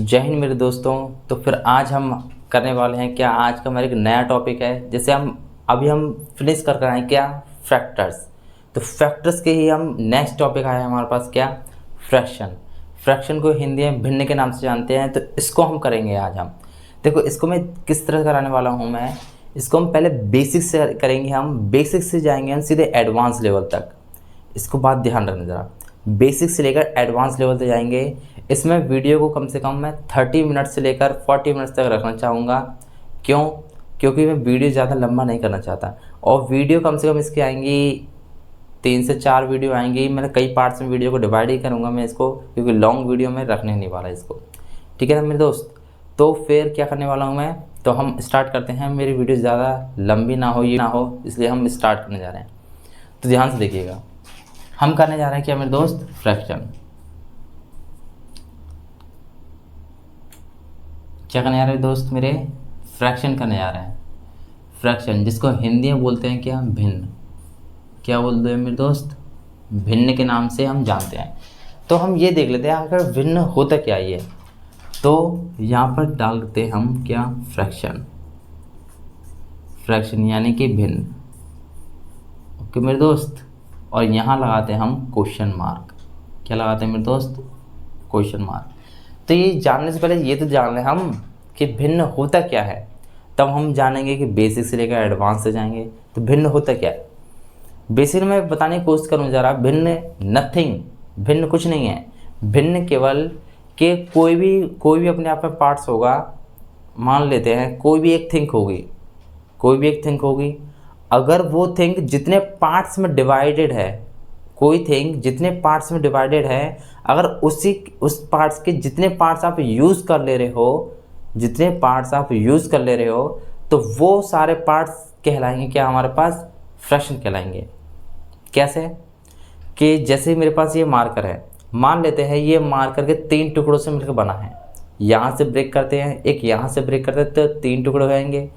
जय हिंद मेरे दोस्तों। तो फिर आज हम करने वाले हैं क्या, आज का हमारा एक नया टॉपिक है। जैसे हम फिनिश कर आए क्या, फैक्टर्स। तो फैक्टर्स के ही हम नेक्स्ट टॉपिक आया हमारे पास क्या, फ्रैक्शन। फ्रैक्शन को हिंदी में भिन्न के नाम से जानते हैं, तो इसको हम करेंगे आज हम। देखो इसको मैं किस तरह कराने वाला हूँ मैं, इसको हम पहले बेसिक से करेंगे, हम बेसिक से जाएंगे हम सीधे एडवांस लेवल तक। इसको बात ध्यान रखना ज़रा, बेसिक से लेकर एडवांस लेवल तक जाएंगे। इसमें वीडियो को कम से कम मैं 30 मिनट से लेकर 40 मिनट्स तक रखना चाहूँगा। क्यों? क्योंकि मैं वीडियो ज़्यादा लंबा नहीं करना चाहता। और वीडियो कम से कम इसकी आएंगी 3 से 4 वीडियो आएंगी। मैंने कई पार्ट्स में वीडियो को डिवाइड ही करूँगा मैं इसको, क्योंकि लॉन्ग वीडियो में रखने नहीं वाला इसको। ठीक है ना मेरे दोस्त। तो फिर क्या करने वाला हूँ मैं, तो हम स्टार्ट करते हैं। मेरी वीडियो ज़्यादा लंबी ना हो, ये ना हो, इसलिए हम स्टार्ट करने जा रहे हैं। तो ध्यान से देखिएगा, हम करने जा रहे हैं क्या मेरे दोस्त, फ्रैक्शन। क्या करने जा रहे हैं दोस्त मेरे, फ्रैक्शन करने जा रहे हैं। फ्रैक्शन जिसको हिंदी में बोलते हैं क्या, भिन्न। क्या बोलते हैं मेरे दोस्त, भिन्न के नाम से हम जानते हैं। तो हम ये देख लेते हैं अगर भिन्न होता क्या ये। तो यहाँ पर डाल देते हैं हम क्या, फ्रैक्शन। फ्रैक्शन यानी कि भिन्न। ओके मेरे दोस्त। और यहाँ लगाते हैं हम क्वेश्चन मार्क। क्या लगाते हैं मेरे दोस्त, क्वेश्चन मार्क। तो ये जानने से पहले ये तो जान लें हम कि भिन्न होता क्या है, तब हम जानेंगे कि बेसिक से लेकर एडवांस से जाएंगे तो भिन्न होता क्या है। बेसिक में बताने की कोशिश करूँ ज़रा, भिन्न नथिंग, भिन्न कुछ नहीं है। भिन्न केवल कि कोई भी अपने आप में पार्ट्स होगा। मान लेते हैं कोई भी एक थिंक होगी, अगर वो थिंग जितने पार्ट्स में डिवाइडेड है, कोई थिंग जितने पार्ट्स में डिवाइडेड है, अगर उस पार्ट्स के जितने पार्ट्स आप यूज़ कर ले रहे हो, तो वो सारे पार्ट्स कहलाएंगे क्या, हमारे पास फ्रैक्शन कहलाएंगे। कैसे कि जैसे मेरे पास ये मार्कर है, मान लेते हैं ये मार्कर के 3 टुकड़ों से मिलकर बना है। यहाँ से ब्रेक करते हैं, एक यहाँ से ब्रेक करते हैं, तो 3 टुकड़े होंगे।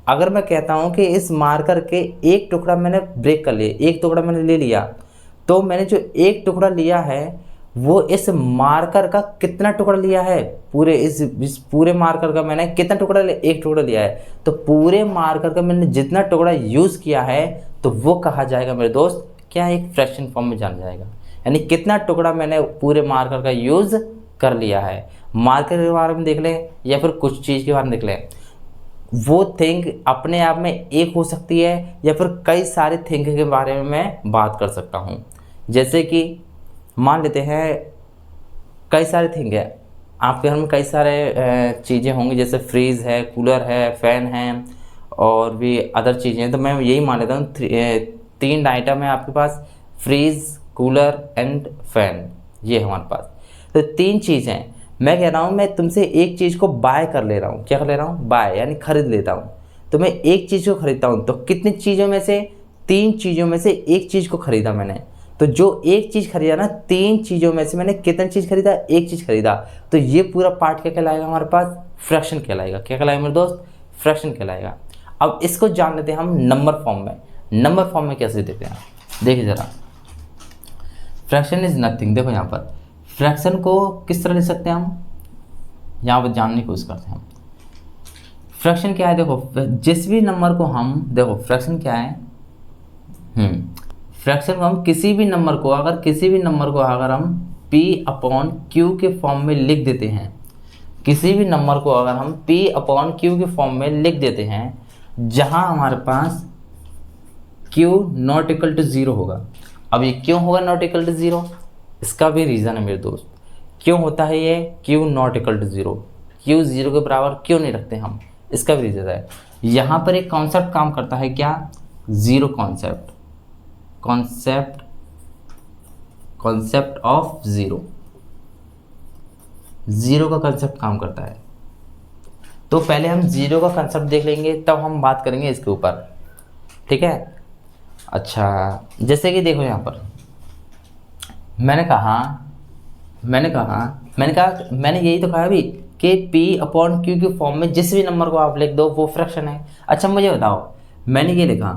अगर मैं कहता हूँ कि इस मार्कर के एक टुकड़ा मैंने ब्रेक कर लिया, एक टुकड़ा मैंने ले लिया, तो मैंने जो एक टुकड़ा लिया है वो इस मार्कर का कितना टुकड़ा लिया है, पूरे इस पूरे मार्कर का मैंने कितना टुकड़ा लिया, एक टुकड़ा लिया है। तो पूरे मार्कर का मैंने जितना टुकड़ा यूज़ किया है, तो वो कहा जाएगा मेरे दोस्त क्या, एक फ्रैक्शन फॉर्म में जाना जाएगा। यानी कितना टुकड़ा मैंने पूरे मार्कर का यूज़ कर लिया है। मार्कर के बारे में देख लें या फिर कुछ चीज़ के बारे में देख लें, वो थिंग अपने आप में एक हो सकती है या फिर कई सारे थिंग के बारे में मैं बात कर सकता हूँ। जैसे कि मान लेते हैं कई सारे थिंग है, आपके घर में कई सारे चीज़ें होंगी, जैसे फ्रीज़ है, कूलर है, फ़ैन है और भी अदर चीज़ें हैं। तो मैं यही मान लेता हूँ 3 आइटम है आपके पास, फ्रीज़, कूलर एंड फ़ैन, ये हमारे पास। तो 3 चीज़ हैं। मैं कह रहा हूँ मैं तुमसे एक चीज़ को बाय कर ले रहा हूँ। क्या कर ले रहा हूँ, बाय यानी खरीद लेता हूँ। तो मैं एक चीज़ को खरीदता हूँ, तो कितनी चीज़ों में से, 3 चीज़ों में से एक चीज़ को खरीदा मैंने। तो जो एक चीज़ खरीदा ना, 3 चीज़ों में से मैंने कितनी चीज़ खरीदा, एक चीज़ खरीदा। तो ये पूरा पार्ट क्या कहलाएगा हमारे पास, फ्रैक्शन कहलाएगा। क्या कहलाएगा मेरे दोस्त, फ्रैक्शन कहलाएगा। अब इसको जान लेते हैं हम नंबर फॉर्म में। नंबर फॉर्म में कैसे देते हैं, देखिए ज़रा। Fraction is nothing. देखो यहाँ पर फ्रैक्शन को किस तरह ले सकते हैं हम, यहाँ पर जानने की कोशिश करते हैं हम। फ्रैक्शन क्या है, देखो जिस भी नंबर को हम, देखो फ्रैक्शन क्या है, फ्रैक्शन को हम किसी भी नंबर को अगर हम P/Q के फॉर्म में लिख देते हैं, किसी भी नंबर को अगर हम P/Q के फॉर्म में लिख देते हैं, जहां हमारे पास Q नॉट इक्वल टू 0 होगा। अब ये क्यों होगा नॉट इक्वल टू 0, इसका भी रीज़न है मेरे दोस्त। क्यों होता है ये Q not equal to 0, Q 0 के बराबर क्यों नहीं रखते हम, इसका भी रीज़न है। यहाँ पर एक कॉन्सेप्ट काम करता है क्या, ज़ीरो कॉन्सेप्ट ऑफ ज़ीरो का कंसेप्ट काम करता है। तो पहले हम ज़ीरो का कंसेप्ट देख लेंगे, तब हम बात करेंगे इसके ऊपर। ठीक है। अच्छा, जैसे कि देखो यहाँ पर मैंने यही तो कहा अभी कि P/Q के फॉर्म में जिस भी नंबर को आप लिख दो वो फ्रैक्शन है। अच्छा मुझे बताओ, मैंने ये लिखा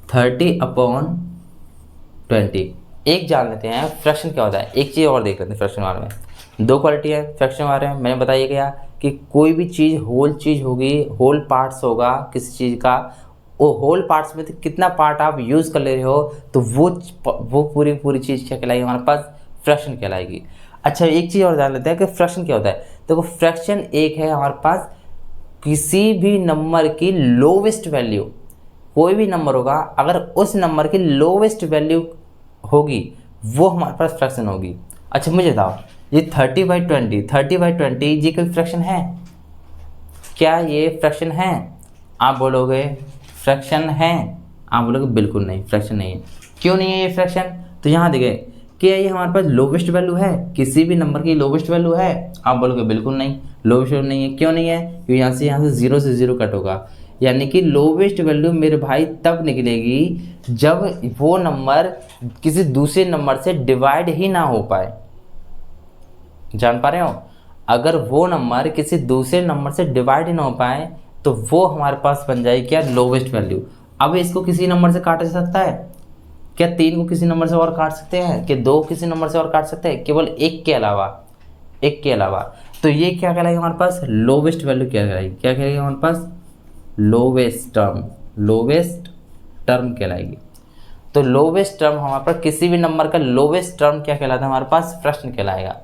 30/20। एक जान लेते हैं फ्रैक्शन क्या होता है, एक चीज़ और देख लेते हैं फ्रैक्शन बारे में। दो क्वालिटी है फ्रैक्शन के बारे में मैंने बताया गया कि कोई भी चीज़ होगी, होल पार्ट्स होगा किसी चीज़ का, वो होल पार्ट्स में तो कितना पार्ट आप यूज़ कर ले रहे हो तो वो पूरी चीज़ क्या कहलाएगी हमारे पास, फ्रैक्शन कहलाएगी। अच्छा एक चीज़ और जान लेते हैं कि फ्रैक्शन क्या होता है। देखो फ्रैक्शन एक है हमारे पास किसी भी नंबर की लोवेस्ट वैल्यू, कोई भी नंबर होगा अगर उस नंबर की लोवेस्ट वैल्यू होगी वो हमारे पास फ्रैक्शन होगी। अच्छा मुझे बताओ ये 30/20 ये कोई फ्रैक्शन है? क्या ये फ्रैक्शन है? आप बोलोगे फ्रैक्शन है, आप बोलोगे बिल्कुल नहीं फ्रैक्शन नहीं है। क्यों नहीं है ये फ्रैक्शन? तो यहाँ देखिए क्या ये हमारे पास लोवेस्ट वैल्यू है, किसी भी नंबर की लोवेस्ट वैल्यू है? आप बोलोगे बिल्कुल नहीं, लोवेस्ट वैल्यू नहीं है। क्यों नहीं है? क्योंकि यहाँ से जीरो कट होगा, यानी कि लोवेस्ट वैल्यू मेरे भाई तब निकलेगी जब वो नंबर किसी दूसरे नंबर से डिवाइड ही ना हो पाए। जान पा रहे हो? अगर वो नंबर किसी दूसरे नंबर से डिवाइड ही ना हो पाए तो वो हमारे पास बन जाएगी क्या, लोवेस्ट वैल्यू। अब इसको किसी नंबर से काटा जा सकता है क्या? 3 को किसी नंबर से और काट सकते हैं कि 2 किसी नंबर से और काट सकते हैं? केवल एक के अलावा। तो ये क्या कहलाएगा हमारे पास, लोवेस्ट वैल्यू क्या कहलाएगी, क्या कहलाएगी हमारे पास, लोवेस्ट टर्म कहलाएगी। तो लोवेस्ट टर्म हमारे पास किसी भी नंबर का लोवेस्ट टर्म क्या कहलाता है हमारे पास, फ्रैक्शन कहलाएगा।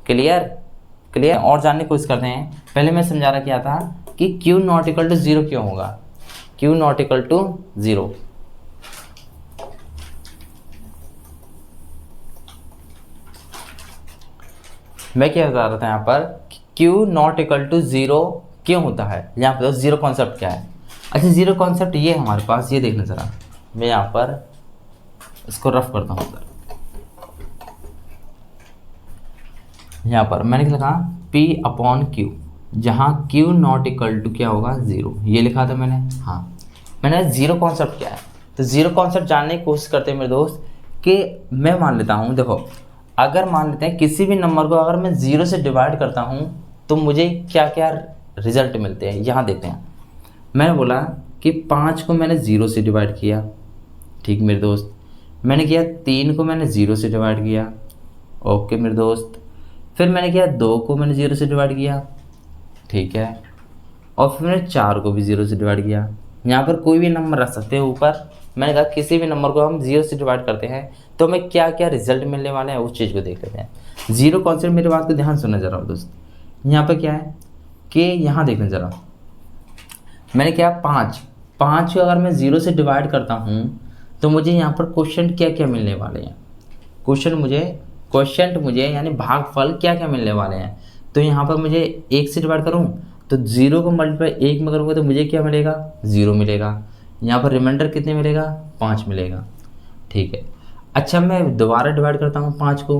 क्लियर और जानने की कोशिश करते हैं। पहले मैं समझा रहा क्या था कि Q नॉट इक्वल टू 0 क्यों होगा, Q नॉट इक्वल टू 0। मैं क्या बता रहा था यहाँ पर, Q नॉट इक्वल टू 0 क्यों होता है। यहाँ पर जीरो कॉन्सेप्ट क्या है? अच्छा जीरो कॉन्सेप्ट ये हमारे पास, ये देखना ज़रा, मैं यहाँ पर इसको रफ करता हूँ। यहाँ पर मैंने लिखा P/Q, जहाँ Q नॉट इक्वल टू क्या होगा, 0, ये लिखा था मैंने। हाँ मैंने जीरो कॉन्सेप्ट क्या है, तो जीरो कॉन्सेप्ट जानने की कोशिश करते हैं मेरे दोस्त कि मैं मान लेता हूँ, देखो अगर मान लेते हैं किसी भी नंबर को अगर मैं 0 से डिवाइड करता हूँ तो मुझे क्या क्या रिजल्ट मिलते हैं, यहाँ देखते हैं। मैंने बोला कि 5 को मैंने 0 से डिवाइड किया, ठीक मेरे दोस्त। मैंने किया 3 को मैंने 0 से डिवाइड किया, ओके मेरे दोस्त। फिर मैंने किया 2 को मैंने 0 से डिवाइड किया, ठीक है। और फिर मैंने 4 को भी 0 से डिवाइड किया। यहाँ पर कोई भी नंबर रख सकते हैं ऊपर। मैंने कहा किसी भी नंबर को हम 0 से डिवाइड करते हैं तो हमें क्या क्या रिजल्ट मिलने वाले हैं उस चीज़ को देख लेते हैं। जीरो कॉन्सेप्ट, मेरी बात को ध्यान सुनना जरा दोस्त। यहाँ पर क्या है कि यहाँ देखना ज़रा, मैंने क्या 5 को अगर मैं 0 से डिवाइड करता हूँ तो मुझे यहाँ पर क्वेश्चन क्या क्या मिलने वाले हैं, क्वेश्चन मुझे यानी भागफल क्या क्या मिलने वाले हैं। तो यहाँ पर मुझे 1 से डिवाइड करूँ तो 0 को मल्टीप्लाई 1 में करूँगा तो मुझे क्या मिलेगा, 0 मिलेगा। यहाँ पर रिमाइंडर कितने मिलेगा, 5 मिलेगा, ठीक है। अच्छा मैं दोबारा डिवाइड करता हूँ 5 को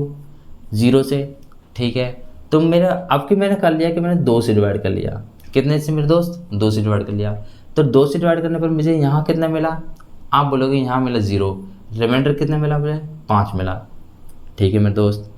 0 से, ठीक है। तो मेरा अब कि मैंने कर लिया कि मैंने 2 से डिवाइड कर लिया, कितने से मेरे दोस्त, 2 से डिवाइड कर लिया। तो 2 से डिवाइड करने पर मुझे यहाँ कितना मिला, आप बोलोगे यहाँ मिला 0, रिमाइंडर कितना मिला मुझे, 5 मिला, ठीक है मेरे दोस्त।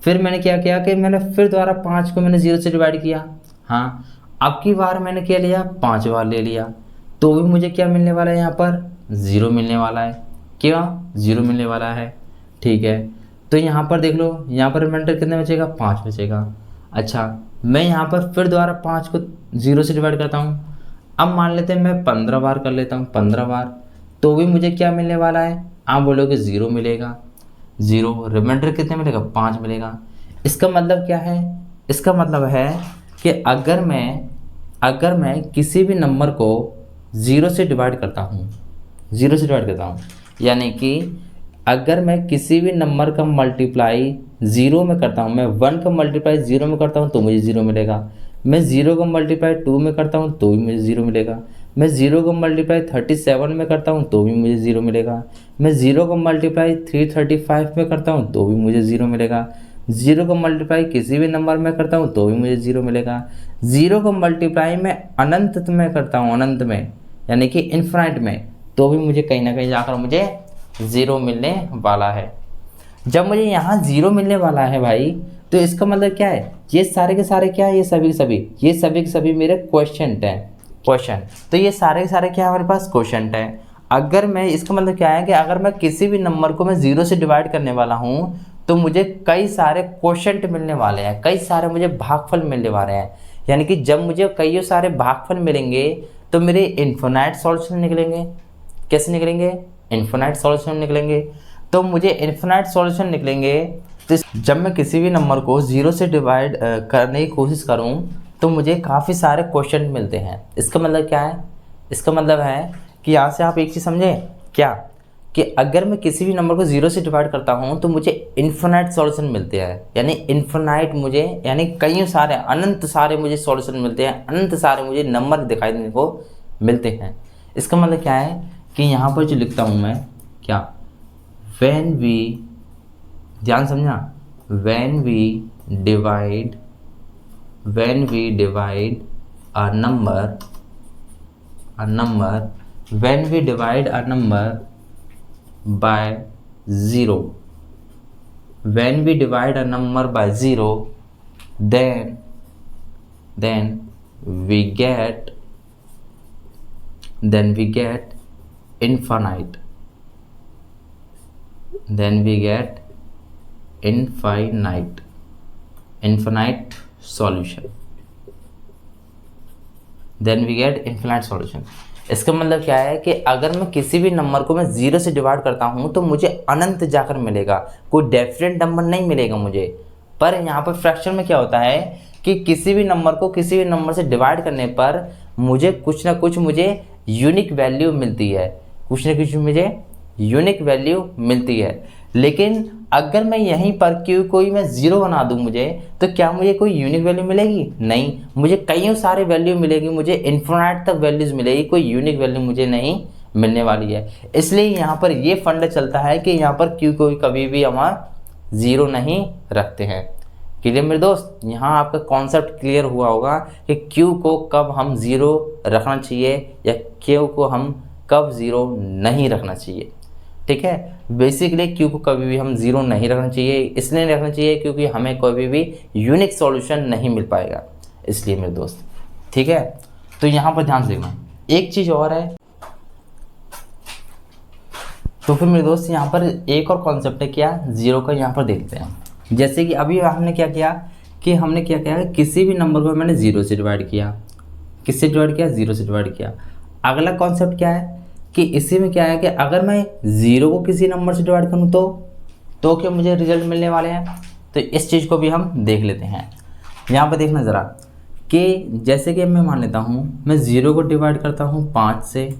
फिर मैंने क्या किया कि मैंने फिर दोबारा 5 को मैंने 0 से डिवाइड किया। हाँ अब की बार मैंने क्या लिया, 5 बार ले लिया तो भी मुझे क्या मिलने वाला है, यहाँ पर 0 मिलने वाला है। क्यों 0 मिलने वाला है, ठीक है। तो यहाँ पर देख लो, यहाँ पर रिमाइंडर कितना बचेगा, 5 बचेगा। अच्छा मैं यहाँ पर फिर दोबारा 5 को 0 से डिवाइड करता हूँ। अब मान लेते हैं मैं 15 बार कर लेता हूँ, 15 बार, तो भी मुझे क्या मिलने वाला है, आप बोलोगे 0 मिलेगा, 0, रिमाइंडर कितने मिलेगा, 5 मिलेगा। इसका मतलब क्या है, इसका मतलब है कि अगर मैं किसी भी नंबर को 0 से डिवाइड करता हूँ, यानी कि अगर मैं किसी भी नंबर का मल्टीप्लाई 0 में करता हूँ, मैं 1 का मल्टीप्लाई 0 में करता हूँ तो मुझे 0 मिलेगा। मैं 0 का मल्टीप्लाई 2 में करता हूँ तो भी मुझे 0 मिलेगा। मैं 0 का मल्टीप्लाई 37 में करता हूँ तो भी मुझे 0 मिलेगा। मैं 0 का मल्टीप्लाई 335 में करता हूँ तो भी मुझे 0 मिलेगा। 0 का मल्टीप्लाई किसी भी नंबर में करता हूँ तो भी मुझे 0 मिलेगा। 0 का मल्टीप्लाई मैं अनंत में करता हूँ, अनंत में यानी कि इन्फिनाइट में, तो भी मुझे कहीं ना कहीं जाकर मुझे 0 मिलने वाला है। जब मुझे यहाँ 0 मिलने वाला है भाई, तो इसका मतलब क्या है, ये सारे के सारे क्या है, ये सभी के सभी मेरे क्वेश्चन हैं। तो ये सारे के सारे क्या हमारे पास क्वेश्चन है। अगर मैं, इसका मतलब क्या है कि अगर मैं किसी भी नंबर को मैं 0 से डिवाइड करने वाला हूँ तो मुझे कई सारे क्वोशंट मिलने वाले हैं, कई सारे मुझे भागफल मिलने वाले हैं। यानी कि जब मुझे कई सारे भागफल मिलेंगे तो मेरे इन्फिनाइट सॉल्यूशन निकलेंगे। कैसे निकलेंगे? इन्फिनाइट सॉल्यूशन निकलेंगे। तो मुझे इन्फिनाइट सॉल्यूशन निकलेंगे तो जब मैं किसी भी नंबर को 0 से डिवाइड करने की कोशिश करूं तो मुझे काफ़ी सारे क्वेश्चन मिलते हैं। इसका मतलब क्या है? इसका मतलब है कि यहाँ से आप एक चीज़ समझें क्या, कि अगर मैं किसी भी नंबर को 0 से डिवाइड करता हूँ तो मुझे इन्फिनाइट सॉल्यूशन मिलते हैं। यानी इन्फिनाइट मुझे, यानी कई सारे, अनंत सारे मुझे सॉल्यूशन मिलते हैं, अनंत सारे मुझे नंबर दिखाई देने को मिलते हैं। इसका मतलब क्या है कि यहाँ पर जो लिखता हूँ मैं क्या, व्हेन वी, ध्यान समझना, when we divide a number when we divide a number by 0, when we divide a number by 0, then we get infinite, solution, इसका मतलब क्या है कि अगर मैं किसी भी नंबर को मैं 0 से डिवाइड करता हूं तो मुझे अनंत जाकर मिलेगा, कोई डेफिनेट नंबर नहीं मिलेगा मुझे। पर यहाँ पर फ्रैक्शन में क्या होता है कि किसी भी नंबर को किसी भी नंबर से डिवाइड करने पर मुझे कुछ ना कुछ मुझे यूनिक वैल्यू मिलती है, कुछ ना कुछ मुझे यूनिक वैल्यू मिलती है। लेकिन अगर मैं यहीं पर कोई मैं 0 बना दूं मुझे, तो क्या मुझे कोई यूनिक वैल्यू मिलेगी? नहीं, मुझे कई सारे वैल्यू मिलेगी, मुझे इन्फिनाइट तक वैल्यूज मिलेगी, कोई यूनिक वैल्यू मुझे नहीं मिलने वाली है। इसलिए यहाँ पर ये फंड चलता है कि यहाँ पर क्यू को कभी भी हमारा 0 नहीं रखते हैं। क्लियर मेरे दोस्त? यहाँ आपका कॉन्सेप्ट क्लियर हुआ होगा कि क्यू को कब हम 0 रखना चाहिए या क्यू को हम कब 0 नहीं रखना चाहिए। ठीक है, बेसिकली क्यू को कभी भी हम 0 नहीं रखना चाहिए, इसलिए नहीं रखना चाहिए क्योंकि हमें कभी भी यूनिक सॉल्यूशन नहीं मिल पाएगा, इसलिए मेरे दोस्त। ठीक है, तो यहाँ पर ध्यान से देखना, एक चीज़ और है। तो फिर मेरे दोस्त यहाँ पर एक और कॉन्सेप्ट है क्या, 0 का, यहाँ पर देखते हैं। जैसे कि अभी हमने क्या किया कि हमने क्या किया, किसी भी नंबर को मैंने 0 से डिवाइड किया। किससे डिवाइड किया? 0 से डिवाइड किया। अगला कॉन्सेप्ट क्या है कि इसी में क्या है कि अगर मैं 0 को किसी नंबर से डिवाइड करूँ तो क्या मुझे रिजल्ट मिलने वाले हैं। तो इस चीज़ को भी हम देख लेते हैं। यहाँ पर देखना ज़रा कि जैसे कि मैं मान लेता हूँ मैं 0 को डिवाइड करता हूँ 5 से,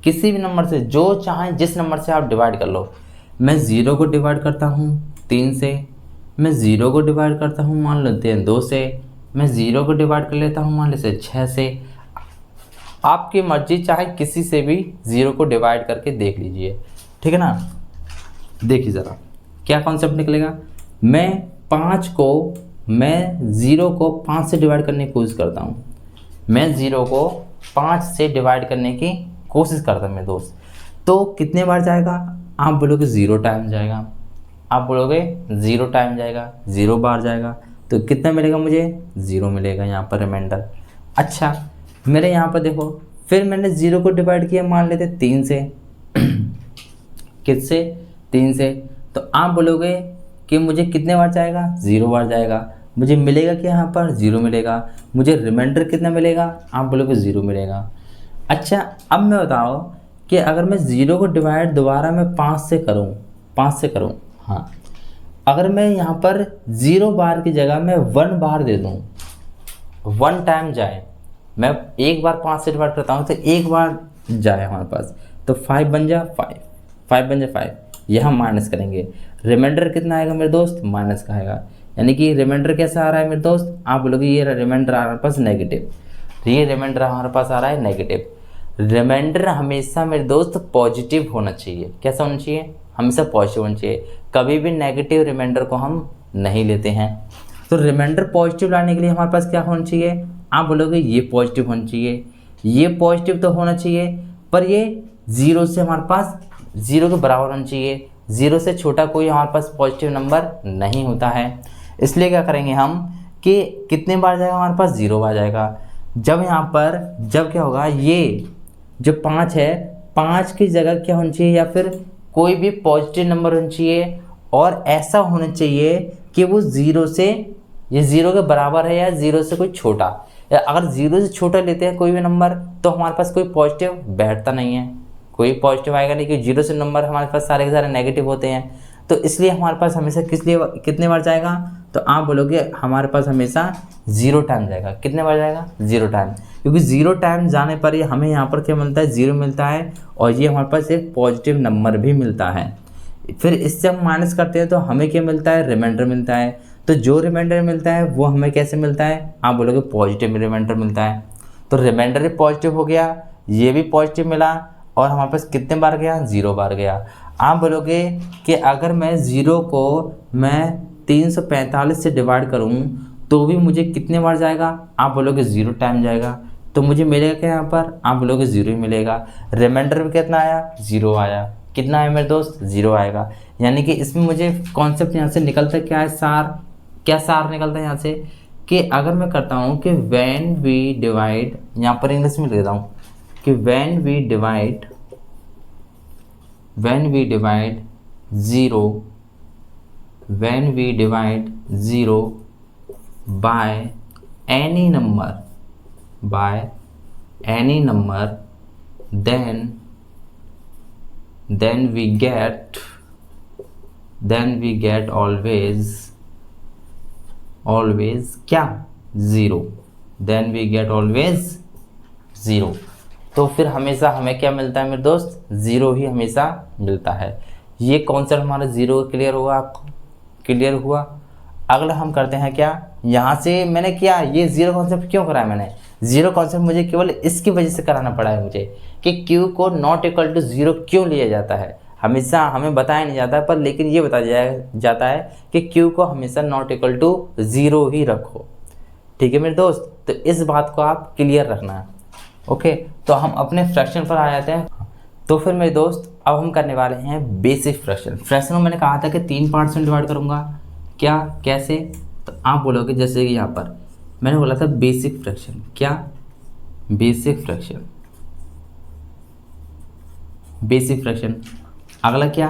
किसी भी नंबर से, जो चाहे जिस नंबर से आप डिवाइड कर लो। मैं 0 को डिवाइड करता हूँ 3 से, मैं 0 को डिवाइड करता हूँ मान लेते हैं 2 से, मैं 0 को डिवाइड कर लेता हूँ मान लेते हैं 6 से। आपकी मर्जी, चाहे किसी से भी 0 को डिवाइड करके देख लीजिए। ठीक है ना? देखिए ज़रा क्या कॉन्सेप्ट निकलेगा। मैं 0 को 5 से डिवाइड करने की कोशिश करता हूँ। मैं 0 को 5 से डिवाइड करने की कोशिश करता हूँ मेरे दोस्त। तो कितने बार जाएगा? आप बोलोगे 0 टाइम जाएगा, आप बोलोगे 0 टाइम जाएगा, 0 बार जाएगा। तो कितना मिलेगा मुझे? 0 मिलेगा यहाँ पर रिमाइंडर। अच्छा, मेरे यहाँ पर देखो, फिर मैंने 0 को डिवाइड किया मान लेते 3 से। किससे? 3 से। तो आप बोलोगे कि मुझे कितने बार जाएगा? 0 बार जाएगा। मुझे मिलेगा क्या यहाँ पर? 0 मिलेगा। मुझे रिमाइंडर कितना मिलेगा? आप बोलोगे 0 मिलेगा। अच्छा, अब मैं बताओ कि अगर मैं 0 को डिवाइड दोबारा मैं 5 से करूँ, हाँ, अगर मैं यहाँ पर 0 बार की जगह मैं 1 बार दे दूँ, 1 टाइम जाए, मैं एक बार 5 से डिवाइड करता हूँ तो एक बार जाए हमारे पास, तो 5 बन जा 5, यह माइनस करेंगे। रिमाइंडर कितना आएगा मेरे दोस्त? माइनस का आएगा। यानी कि रिमाइंडर कैसा आ रहा है मेरे दोस्त? आप बोलोगे ये रिमाइंडर आ रहा है हमारे पास नेगेटिव, ये रिमाइंडर हमारे पास आ रहा है नेगेटिव। रिमाइंडर हमेशा मेरे दोस्त पॉजिटिव होना चाहिए। कैसा होना चाहिए? हमेशा पॉजिटिव होना चाहिए। कभी भी नेगेटिव रिमाइंडर को हम नहीं लेते हैं। तो रिमाइंडर पॉजिटिव लाने के लिए हमारे पास क्या होना चाहिए? आप बोलोगे ये पॉजिटिव होना चाहिए, ये पॉजिटिव तो होना चाहिए, पर ये 0 से हमारे पास 0 के बराबर होना चाहिए। 0 से छोटा कोई हमारे पास पॉजिटिव नंबर नहीं होता है। इसलिए क्या करेंगे हम कि कितने बार जाएगा हमारे पास? 0 बार जाएगा। जब यहाँ पर जब क्या होगा, ये जो 5 है, 5 की जगह क्या होनी चाहिए, या फिर कोई भी पॉजिटिव नंबर होना चाहिए और ऐसा होना चाहिए कि वो ज़ीरो से, ये ज़ीरो के बराबर है या ज़ीरो से कोई छोटा। या अगर ज़ीरो से छोटा लेते हैं कोई भी नंबर तो हमारे पास कोई पॉजिटिव बैठता नहीं है, कोई पॉजिटिव आएगा नहीं, क्योंकि जीरो से नंबर हमारे पास सारे के सारे नेगेटिव होते हैं। तो इसलिए हमारे पास हमेशा कितने बार जाएगा, तो आप बोलोगे हमारे पास हमेशा 0 टाइम जाएगा। कितने बार जाएगा, 0 टाइम, क्योंकि 0 टाइम जाने पर ही हमें यहाँ पर क्या मिलता है, 0 मिलता है, और ये हमारे पास एक पॉजिटिव नंबर भी मिलता है। फिर इससे हम माइनस करते हैं तो हमें क्या मिलता है, रिमाइंडर मिलता है। तो जो रिमाइंडर मिलता है वो हमें कैसे मिलता है, आप बोलोगे पॉजिटिव रिमाइंडर मिलता है। तो रिमाइंडर भी पॉजिटिव हो गया, ये भी पॉजिटिव मिला, और हमारे पास कितने बार गया, 0 बार गया। आप बोलोगे कि अगर मैं 0 को मैं 345 से डिवाइड करूं तो भी मुझे कितने बार जाएगा, आप बोलोगे 0 टाइम जाएगा। तो मुझे मिलेगा क्या यहाँ पर, आप बोलोगे 0 ही मिलेगा। रिमाइंडर में कितना आया, 0 आया। कितना है मेरे दोस्त, 0 आएगा। यानी कि इसमें मुझे कॉन्सेप्ट यहाँ से निकलता क्या है, सार, क्या सार निकलता है यहाँ से, कि अगर मैं करता हूँ कि व्हेन वी डिवाइड, यहाँ पर इंग्लिश में लिख देता हूँ कि when we divide 0 by any number then we get always क्या, 0। then we get always 0। तो फिर हमेशा हमें क्या मिलता है मेरे दोस्त, 0 ही हमेशा मिलता है। ये कॉन्सेप्ट हमारा 0 क्लियर हुआ, आपको क्लियर हुआ। अगला हम करते हैं क्या, यहाँ से मैंने क्या, ये 0 कॉन्सेप्ट क्यों कराया मैंने, 0 कॉन्सेप्ट मुझे केवल इसकी वजह से कराना पड़ा है मुझे, कि Q को नॉट इक्वल टू 0 क्यों लिया जाता है। हमेशा हमें बताया नहीं जाता पर लेकिन ये बताया जाता है कि Q को हमेशा नॉट इक्वल टू 0 ही रखो। ठीक है मेरे दोस्त, तो इस बात को आप क्लियर रखना है। ओके, तो हम अपने फ्रैक्शन पर आ जाते हैं। तो फिर मेरे दोस्त अब हम करने वाले हैं बेसिक फ्रैक्शन। फ्रैक्शन में मैंने कहा था कि 3 पार्ट्स में डिवाइड करूँगा, क्या, कैसे, तो आप बोलोगे जैसे कि यहाँ पर मैंने बोला था बेसिक फ्रैक्शन, क्या, बेसिक फ्रैक्शन। अगला क्या,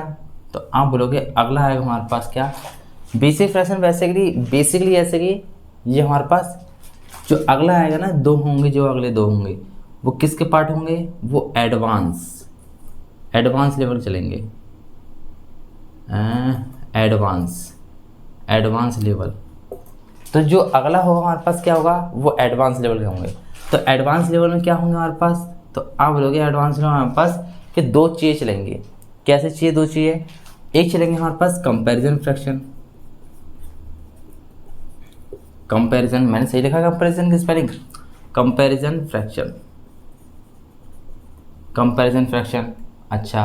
तो आप बोलोगे अगला है हमारे पास क्या, बेसिक फ्रैक्शन। बेसिकली ऐसे कि ये हमारे पास जो अगला आएगा ना, 2 होंगे, जो अगले 2 होंगे वो किसके पार्ट होंगे, वो एडवांस लेवल चलेंगे, एडवांस लेवल। तो जो अगला होगा हमारे पास क्या होगा, वो एडवांस लेवल के होंगे। तो एडवांस लेवल में क्या होंगे हमारे पास, तो आप बोलोगे एडवांस लेवल हमारे पास कि 2 चीज़ें चलेंगे। कैसे चाहिए, 2 चीज़ें, एक चलेंगे हमारे पास कंपैरिजन फ्रैक्शन, मैंने सही लिखा कंपैरिजन की स्पेलिंग, कंपैरिजन फ्रैक्शन। अच्छा,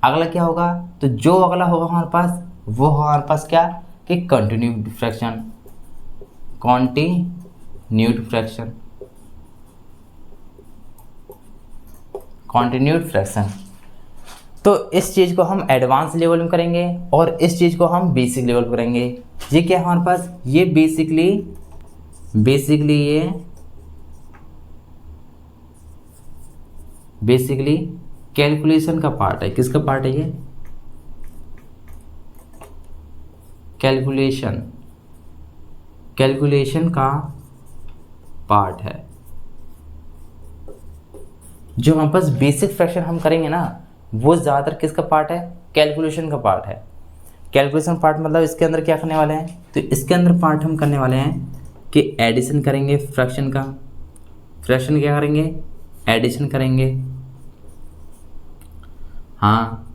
अगला क्या होगा, तो जो अगला होगा हमारे पास वो होगा हमारे पास क्या, कि कंटिन्यूड फ्रैक्शन। तो इस चीज़ को हम एडवांस लेवल में करेंगे और इस चीज़ को हम बेसिक लेवल पर करेंगे। ये क्या है हमारे पास, ये बेसिकली कैलकुलेशन का पार्ट है। किसका पार्ट है ये, कैलकुलेशन का पार्ट है। जो हमारे पास बेसिक फ्रैक्शन हम करेंगे ना, वो ज़्यादातर किसका पार्ट है, कैलकुलेशन का पार्ट है। कैलकुलेशन पार्ट मतलब इसके अंदर क्या करने वाले हैं, तो इसके अंदर पार्ट हम करने वाले हैं कि एडिशन करेंगे फ्रैक्शन का। फ्रैक्शन क्या करेंगे, एडिशन करेंगे, हाँ,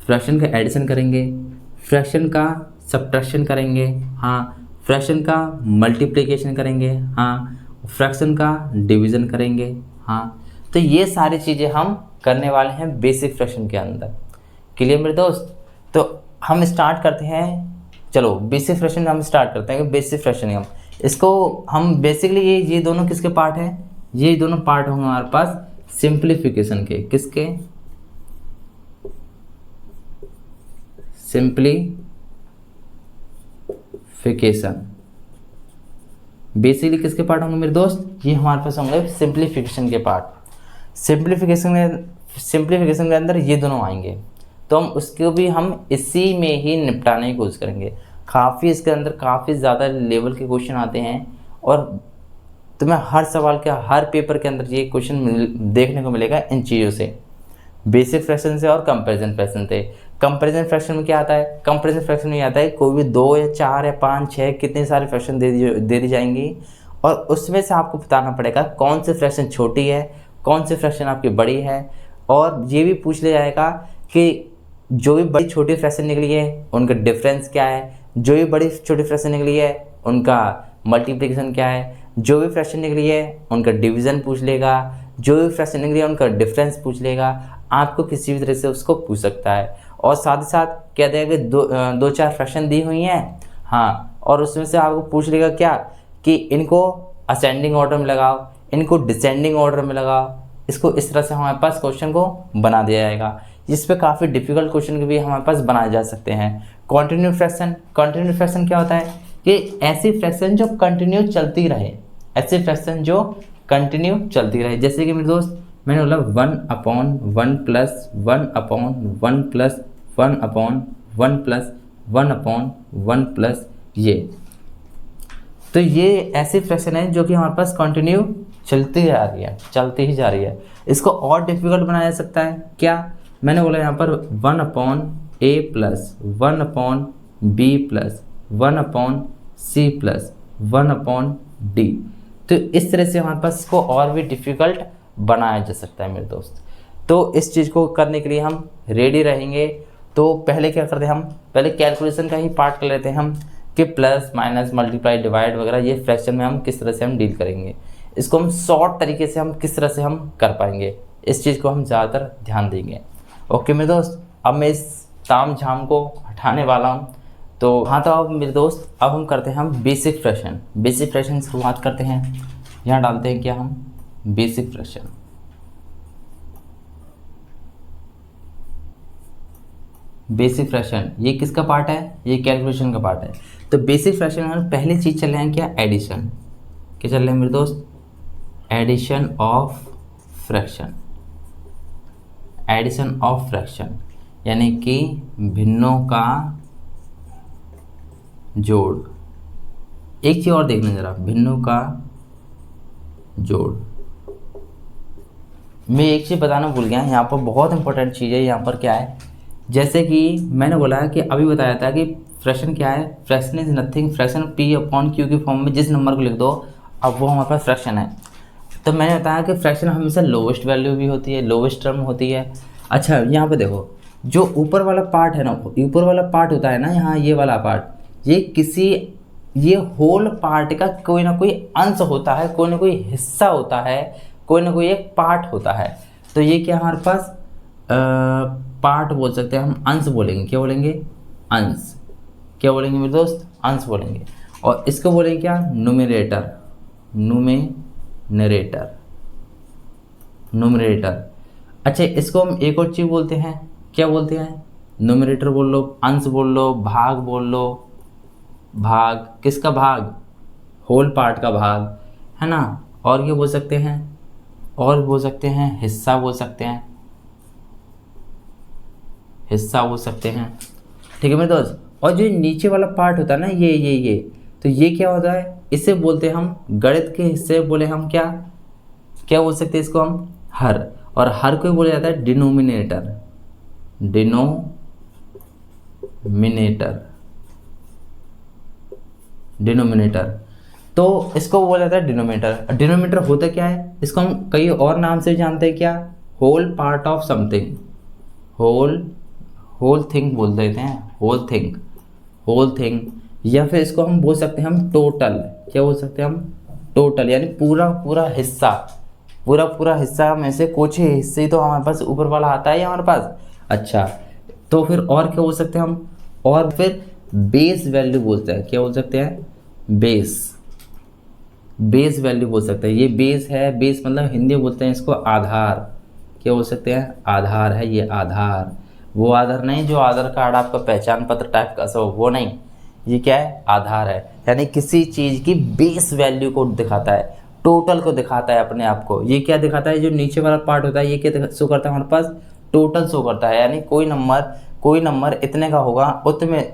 फ्रैक्शन का एडिशन करेंगे, फ्रैक्शन का सब्ट्रैक्शन करेंगे, हाँ, फ्रैक्शन का मल्टीप्लिकेशन करेंगे, हाँ, फ्रैक्शन का डिवीज़न करेंगे, हाँ। तो ये सारी चीज़ें हम करने वाले हैं बेसिक फ्रैक्शन के अंदर। क्लियर मेरे दोस्त, तो हम स्टार्ट करते हैं। चलो बेसिक फ्रैक्शन हम स्टार्ट करते हैं। बेसिक फ्रैक्शन हम बेसिकली ये दोनों किसके पार्ट हैं, ये दोनों पार्ट होंगे हमारे पास सिंप्लीफिकेशन के। किसके, सिंप्लीफिकेशन। बेसिकली किसके पार्ट होंगे मेरे दोस्त, ये हमारे पास होंगे सिंप्लीफिकेशन के पार्ट। सिंप्लीफिकेशन के अंदर ये दोनों आएंगे। तो हम उसको भी हम इसी में ही निपटाने की कोशिश करेंगे। काफ़ी इसके अंदर काफ़ी ज़्यादा लेवल के क्वेश्चन आते हैं और तुम्हें हर सवाल के हर पेपर के अंदर ये क्वेश्चन देखने को मिलेगा इन चीज़ों से, बेसिक फ्रैक्शन से और कंपैरिजन फ्रैक्शन से। कंपैरिजन फ्रैक्शन में क्या आता है? कंपैरिजन फ्रैक्शन में आता है कोई भी 2 या 4 या 5 6 कितने सारे फ्रैक्शन दे दी जाएंगी और उसमें से आपको बताना पड़ेगा कौन सी फ्रैक्शन छोटी है, कौन सी फ्रैक्शन आपकी बड़ी है। और ये भी पूछ लिया जाएगा कि जो भी बड़ी छोटी फ्रैक्शन निकली है उनका डिफरेंस क्या है, जो भी बड़ी छोटी फ्रैक्शन निकली है उनका मल्टीप्लिकेशन क्या है, जो भी फ्रैक्शन निकली है उनका डिवीज़न पूछ लेगा, जो भी फ्रैक्शन निकली है उनका डिफरेंस पूछ लेगा। आपको किसी भी तरह से उसको पूछ सकता है। और साथ ही साथ कह देगा कि दो चार फ्रैक्शन दी हुई हैं, हाँ, और उसमें से आपको पूछ लेगा क्या कि इनको असेंडिंग ऑर्डर में लगाओ, इनको डिसेंडिंग ऑर्डर में लगाओ। इसको इस तरह से हमारे पास क्वेश्चन को बना दिया जाएगा, जिस पे काफ़ी डिफिकल्ट क्वेश्चन भी हमारे पास बनाए जा सकते हैं। कॉन्टिन्यू फ्रैक्शन, कॉन्टिन्यू फ्रैक्शन क्या होता है कि ऐसी फ्रैक्शन जो कंटिन्यू चलती रहे, ऐसी फ्रैक्शन जो कंटिन्यू चलती रहे। जैसे कि मेरे दोस्त मैंने बोला 1/1 प्लस 1/1 प्लस 1/1 प्लस 1/1 प्लस ये, तो ये ऐसी फ्रैक्शन है जो कि हमारे पास कंटिन्यू चलती जा रही है, चलती ही जा रही है। इसको और डिफिकल्ट बनाया जा सकता है क्या? मैंने बोला यहाँ पर 1/a plus 1/b plus 1/c plus 1/d। तो इस तरह से हमारे पास इसको और भी डिफ़िकल्ट बनाया जा सकता है मेरे दोस्त। तो इस चीज़ को करने के लिए हम रेडी रहेंगे। तो पहले क्या करते हैं, हम पहले कैलकुलेशन का ही पार्ट कर लेते हैं हम कि प्लस माइनस मल्टीप्लाई डिवाइड वगैरह ये फ्रैक्शन में हम किस तरह से हम डील करेंगे, इसको हम शॉर्ट तरीके से हम किस तरह से हम कर पाएंगे, इस चीज़ को हम ज़्यादातर ध्यान देंगे। ओके मेरे दोस्त, अब मैं इस ताम झाम को हटाने वाला हूँ। तो हाँ, तो अब मेरे दोस्त अब हम करते हैं हम बेसिक फ्रैक्शन। बेसिक फ्रैक्शन से शुरुआत करते हैं। यहाँ डालते हैं क्या हम, बेसिक फ्रैक्शन। बेसिक फ्रैक्शन ये किसका पार्ट है? ये कैलकुलेशन का पार्ट है। तो बेसिक फ्रैक्शन में पहली चीज़ चल रहे हैं क्या, एडिशन। क्या चल रहे हैं मेरे दोस्त? Addition of fraction. Addition of fraction यानी कि भिन्नों का जोड़। एक चीज़ और देखना जरा, भिन्नों का जोड़। मैं एक चीज़ बताना भूल गया, यहाँ पर बहुत इंपॉर्टेंट चीज़ है। यहाँ पर क्या है, जैसे कि मैंने बोला कि अभी बताया था कि फ्रैक्शन क्या है, fraction is nothing, fraction P/Q के फॉर्म में जिस नंबर को लिख दो अब वो हमारे पास फ्रैक्शन है। तो मैंने बताया कि फ्रैक्शन हमेशा लोवेस्ट वैल्यू भी होती है, लोवेस्ट टर्म होती है। अच्छा, यहाँ पे देखो जो ऊपर वाला पार्ट है ना, ऊपर वाला पार्ट होता है ना, यहाँ ये वाला पार्ट, ये होल पार्ट का कोई ना कोई अंश होता है, कोई ना कोई हिस्सा होता है, कोई ना कोई एक पार्ट होता है। तो ये क्या हमारे पास पार्ट बोल सकते हैं हम, अंश बोलेंगे। क्या बोलेंगे? अंश। क्या बोलेंगे मेरे दोस्त? अंश बोलेंगे। और इसको बोलेंगे क्या, न्यूमरेटर। न्यूमरेटर। अच्छा, इसको हम एक और चीज़ बोलते हैं, क्या बोलते हैं? न्यूमरेटर बोल लो, अंश बोल लो, भाग बोल लो। भाग किसका भाग? होल पार्ट का भाग, है ना। और क्या बोल सकते हैं? और बोल सकते हैं हिस्सा बोल सकते हैं, हिस्सा बोल सकते हैं। ठीक है मेरे दोस्त। और जो नीचे वाला पार्ट होता है ना, ये तो ये क्या होता है, इसे बोलते हैं हम गणित के हिस्से, बोले हम क्या बोल सकते हैं इसको हम, हर। और हर को बोला जाता है डिनोमिनेटर। तो इसको बोला जाता है डिनोमिनेटर। डिनोमिनेटर होता क्या है, इसको हम कई और नाम से जानते हैं, क्या? Whole part of something, whole thing बोल देते हैं, होल थिंग। या फिर इसको हम बोल सकते हैं हम टोटल। क्या बोल सकते हैं हम? टोटल, यानी पूरा हिस्सा, पूरा हिस्सा में से कुछ हिस्से तो हमारे पास ऊपर वाला आता है हमारे पास। अच्छा, तो फिर और क्या बोल सकते हैं हम? और फिर बेस वैल्यू बोलते हैं। क्या बोल सकते हैं? बेस वैल्यू बोल सकते हैं। ये बेस है, बेस मतलब हिंदी में बोलते हैं इसको आधार। क्या बोल सकते हैं? आधार है ये, आधार। वो आधार नहीं जो आधार कार्ड आपका पहचान पत्र टाइप का सब, वो नहीं। ये क्या है? आधार है। यानी किसी चीज़ की बेस वैल्यू को दिखाता है, टोटल को दिखाता है अपने आप को। ये क्या दिखाता है? जो नीचे वाला पार्ट होता है ये क्या शो करता है हमारे पास? टोटल शो करता है, यानी कोई नंबर इतने का होगा,